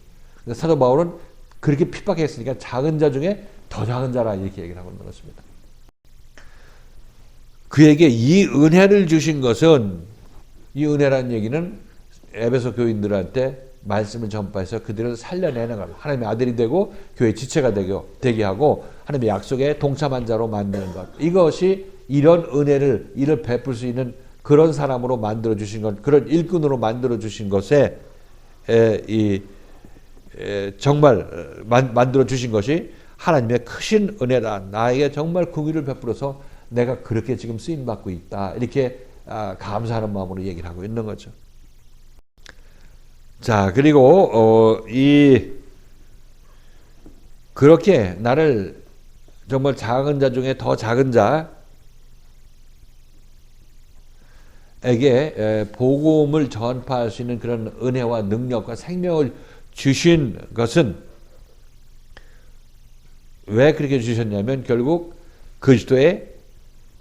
사도 바울은 그렇게 핍박했으니까 작은 자 중에 더 작은 자라 이렇게 얘기를 하고 있는 것입니다. 그에게 이 은혜를 주신 것은 이 은혜라는 얘기는 에베소 교인들한테 말씀을 전파해서 그들을 살려내는 것, 하나님의 아들이 되고 교회의 지체가 되게 하고 하나님의 약속에 동참한 자로 만드는 것. 이것이 이런 은혜를 이를 베풀 수 있는 그런 사람으로 만들어 주신 것, 그런 일꾼으로 만들어 주신 것에 정말 만들어 주신 것이 하나님의 크신 은혜다. 나에게 정말 긍휼을 베풀어서 내가 그렇게 지금 쓰임 받고 있다. 이렇게 감사하는 마음으로 얘기를 하고 있는 거죠. 자, 그리고 그렇게 나를 정말 작은 자 중에 더 작은 자에게 복음을 전파할 수 있는 그런 은혜와 능력과 생명을 주신 것은 왜 그렇게 주셨냐면 결국 그리스도의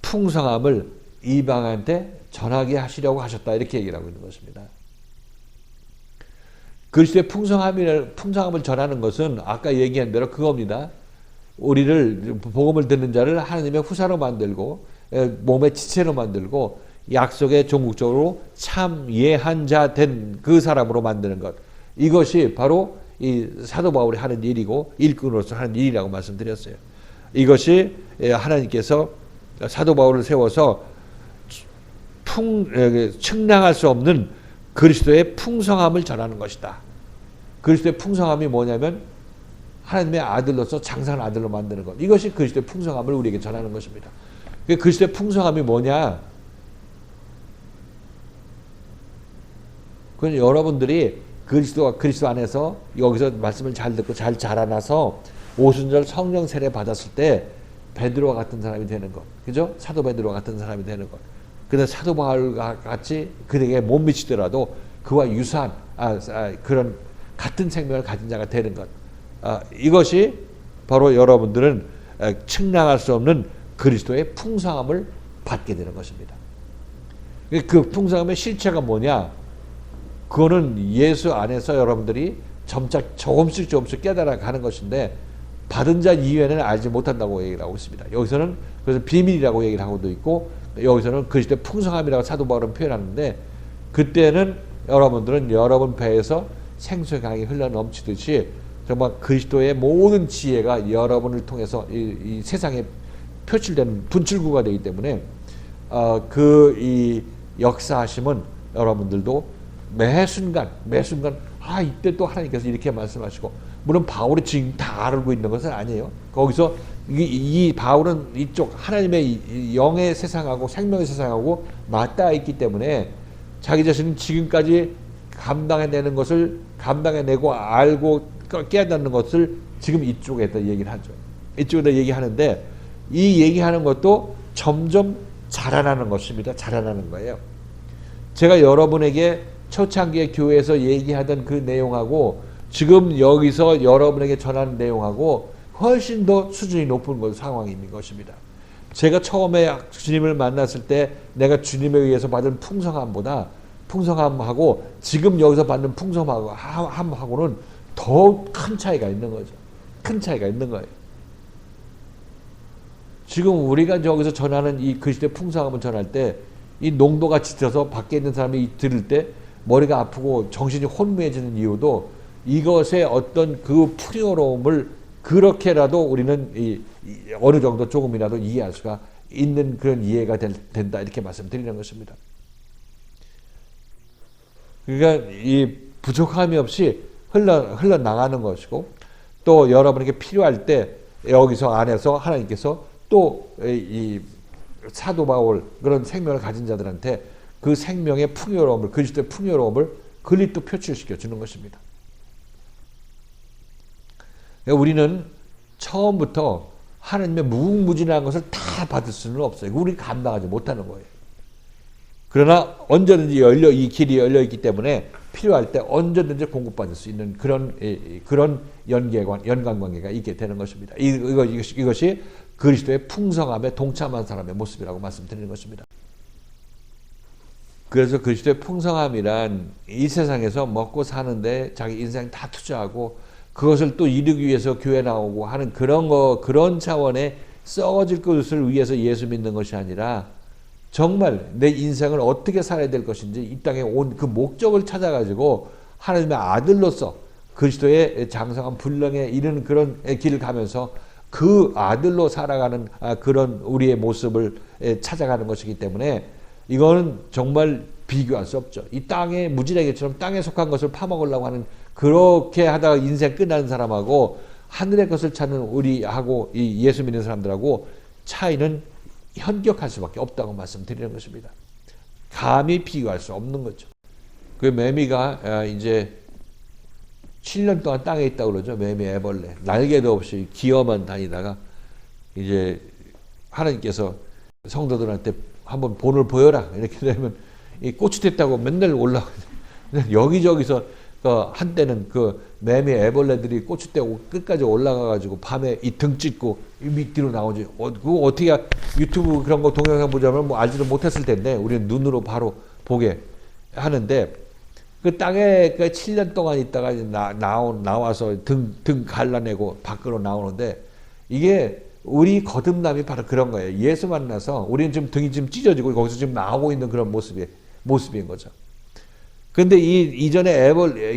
풍성함을 이방한테 전하게 하시려고 하셨다, 이렇게 얘기를 하고 있는 것입니다. 그리스도의 풍성함을 전하는 것은 아까 얘기한 대로 그겁니다. 우리를 복음을 듣는 자를 하나님의 후사로 만들고 몸의 지체로 만들고 약속의 종국적으로 참 예한 자 된 그 사람으로 만드는 것, 이것이 바로 이 사도 바울이 하는 일이고 일꾼으로서 하는 일이라고 말씀드렸어요. 이것이 하나님께서 사도 바울을 세워서 측량할 수 없는 그리스도의 풍성함을 전하는 것이다. 그리스도의 풍성함이 뭐냐면 하나님의 아들로서 장사한 아들로 만드는 것, 이것이 그리스도의 풍성함을 우리에게 전하는 것입니다. 그리스도의 풍성함이 뭐냐? 그건 여러분들이 그리스도 안에서 여기서 말씀을 잘 듣고 잘 자라나서 오순절 성령 세례 받았을 때 베드로와 같은 사람이 되는 것, 그죠? 사도 베드로와 같은 사람이 되는 것. 근데 사도 바울과 같이 그에게 못 미치더라도 그와 유사한 그런 같은 생명을 가진 자가 되는 것. 이것이 바로 여러분들은 측량할 수 없는 그리스도의 풍성함을 받게 되는 것입니다. 그 풍성함의 실체가 뭐냐? 그거는 예수 안에서 여러분들이 점차 조금씩 깨달아가는 것인데 받은 자 이외에는 알지 못한다고 얘기를 하고 있습니다. 여기서는 그래서 비밀이라고 얘기를 하고도 있고, 여기서는 그리스도의 풍성함이라고 사도 바울은 표현하는데, 그때는 여러분들은 여러분 배에서 생수의 강이 흘러 넘치듯이 정말 그리스도의 모든 지혜가 여러분을 통해서 이 세상에 표출되는 분출구가 되기 때문에 이 역사하심은 여러분들도 매 순간 이때 또 하나님께서 이렇게 말씀하시고, 물론 바울이 지금 다 알고 있는 것은 아니에요. 거기서 이 바울은 이쪽 하나님의 이 영의 세상하고 생명의 세상하고 맞닿아 있기 때문에 자기 자신은 지금까지 감당해내는 것을 감당해내고 알고 깨닫는 것을 지금 이쪽에다 얘기를 하죠. 이쪽에다 얘기하는데, 이 얘기하는 것도 점점 자라나는 것입니다. 자라나는 거예요. 제가 여러분에게 초창기의 교회에서 얘기하던 그 내용하고 지금 여기서 여러분에게 전하는 내용하고 훨씬 더 수준이 높은 상황인 것입니다. 제가 처음에 주님을 만났을 때 내가 주님에 의해서 받은 풍성함하고 지금 여기서 받는 풍성함하고는 더 큰 차이가 있는 거죠. 큰 차이가 있는 거예요. 지금 우리가 여기서 전하는 이 그리스도의 풍성함을 전할 때 이 농도가 짙어서 밖에 있는 사람이 들을 때 머리가 아프고 정신이 혼미해지는 이유도 이것의 어떤 그 풍요로움을 그렇게라도 우리는 어느 정도 조금이라도 이해할 수가 있는 그런 이해가 된다, 이렇게 말씀드리는 것입니다. 그러니까 이 부족함이 없이 흘러나가는 것이고, 또 여러분에게 필요할 때 여기서 안에서 하나님께서 또 이 사도 바울 그런 생명을 가진 자들한테 그 생명의 풍요로움을, 그리스도의 풍요로움을 그리 또 표출시켜 주는 것입니다. 우리는 처음부터 하나님의 무궁무진한 것을 다 받을 수는 없어요. 우리 감당하지 못하는 거예요. 그러나 언제든지 이 길이 열려 있기 때문에 필요할 때 언제든지 공급받을 수 있는 그런 연관관계가 있게 되는 것입니다. 이것이 그리스도의 풍성함에 동참한 사람의 모습이라고 말씀드리는 것입니다. 그래서 그리스도의 풍성함이란 이 세상에서 먹고 사는데 자기 인생 다 투자하고 그것을 또 이루기 위해서 교회 나오고 하는 그런 차원의 썩어질 것을 위해서 예수 믿는 것이 아니라 정말 내 인생을 어떻게 살아야 될 것인지 이 땅에 온 그 목적을 찾아가지고 하나님의 아들로서 그리스도의 장성한 분량에 이르는 그런 길을 가면서 그 아들로 살아가는 그런 우리의 모습을 찾아가는 것이기 때문에 이거는 정말 비교할 수 없죠. 이 땅의 무지개처럼 땅에 속한 것을 파먹으려고 하는, 그렇게 하다가 인생 끝나는 사람하고 하늘의 것을 찾는 우리하고 이 예수 믿는 사람들하고 차이는 현격할 수밖에 없다고 말씀드리는 것입니다. 감히 비교할 수 없는 거죠. 그 매미가 이제 7년 동안 땅에 있다고 그러죠. 매미 애벌레. 날개도 없이 기어만 다니다가 이제 하나님께서 성도들한테 한번 본을 보여라. 이렇게 되면 이 고추됐다고 맨날 올라가요. 여기저기서 한때는 그 매미 애벌레들이 고추대고 끝까지 올라가가지고 밤에 이 등 찢고 이 밑뒤로 나오지. 그거 어떻게 유튜브 그런 거 동영상 보자면 뭐 알지도 못했을 텐데 우리는 눈으로 바로 보게 하는데 그 땅에 그 7년 동안 있다가 나와서 등 갈라내고 밖으로 나오는데 이게 우리 거듭남이 바로 그런 거예요. 예수 만나서 우리는 지금 등이 지금 찢어지고 거기서 지금 나오고 있는 그런 모습인 거죠. 근데 이전에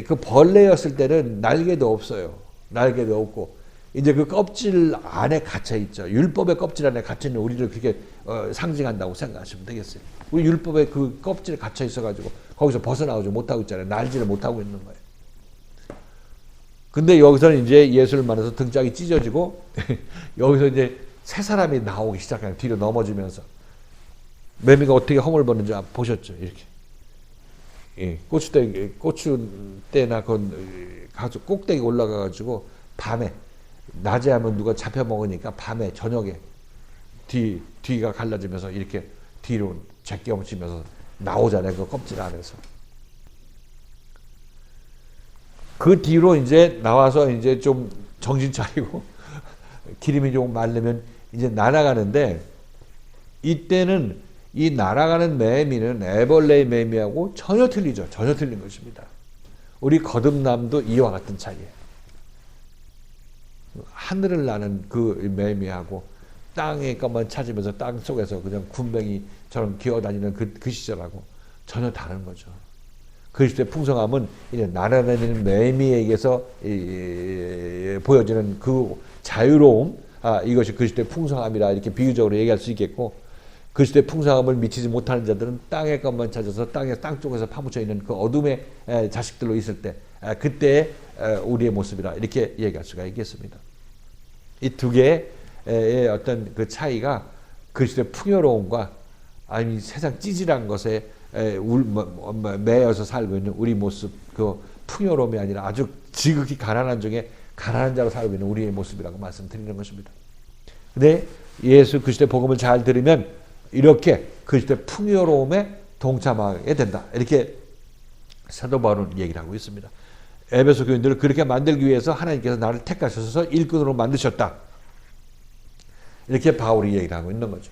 그 벌레였을 때는 날개도 없어요. 날개도 없고 이제 그 껍질 안에 갇혀 있죠. 율법의 껍질 안에 갇혀 있는 우리를 그렇게 상징한다고 생각하시면 되겠어요. 우리 율법의 그 껍질에 갇혀 있어가지고 거기서 벗어나오지 못하고 있잖아요. 날지를 못하고 있는 거예요. 근데 여기서는 이제 예수를 만나서 등짝이 찢어지고 여기서 이제 새 사람이 나오기 시작해요. 뒤로 넘어지면서 매미가 어떻게 허물 벗는지 보셨죠? 이렇게. 예, 고추대나 그 가서 꼭대기 올라가가지고 밤에 낮에 하면 누가 잡혀 먹으니까 밤에 저녁에 뒤가 갈라지면서 이렇게 뒤로 제껴붙이면서 나오잖아요. 그 껍질 안에서. 그 뒤로 이제 나와서 이제 좀 정신 차리고 기름이 좀 마르면 이제 날아가는데 이때는 이 날아가는 매미는 애벌레의 매미하고 전혀 틀리죠. 전혀 틀린 것입니다. 우리 거듭남도 이와 같은 차이예요. 하늘을 나는 그 매미하고 땅의 것만 찾으면서 땅 속에서 그냥 군뱅이처럼 기어다니는 그 시절하고 전혀 다른 거죠. 그리스도의 풍성함은 이제 날아다니는 매미에게서 보여지는 그 자유로움, 이것이 그리스도의 풍성함이라 이렇게 비유적으로 얘기할 수 있겠고, 그리스도의 풍성함을 미치지 못하는 자들은 땅의 것만 찾아서 땅 쪽에서 파묻혀 있는 그 어둠의 자식들로 있을 때, 그때의 우리의 모습이라 이렇게 얘기할 수가 있겠습니다. 이 두 개의 어떤 그 차이가 그리스도의 풍요로움과 아니면 세상 찌질한 것에 매여서 살고 있는 우리 모습, 그 풍요로움이 아니라 아주 지극히 가난한 중에 가난한 자로 살고 있는 우리의 모습이라고 말씀드리는 것입니다. 근데 예수 그리스도의 복음을 잘 들으면 이렇게 그리스도의 풍요로움에 동참하게 된다. 이렇게 사도 바울은 얘기를 하고 있습니다. 에베소 교인들을 그렇게 만들기 위해서 하나님께서 나를 택하셔서 일꾼으로 만드셨다. 이렇게 바울이 얘기를 하고 있는 거죠.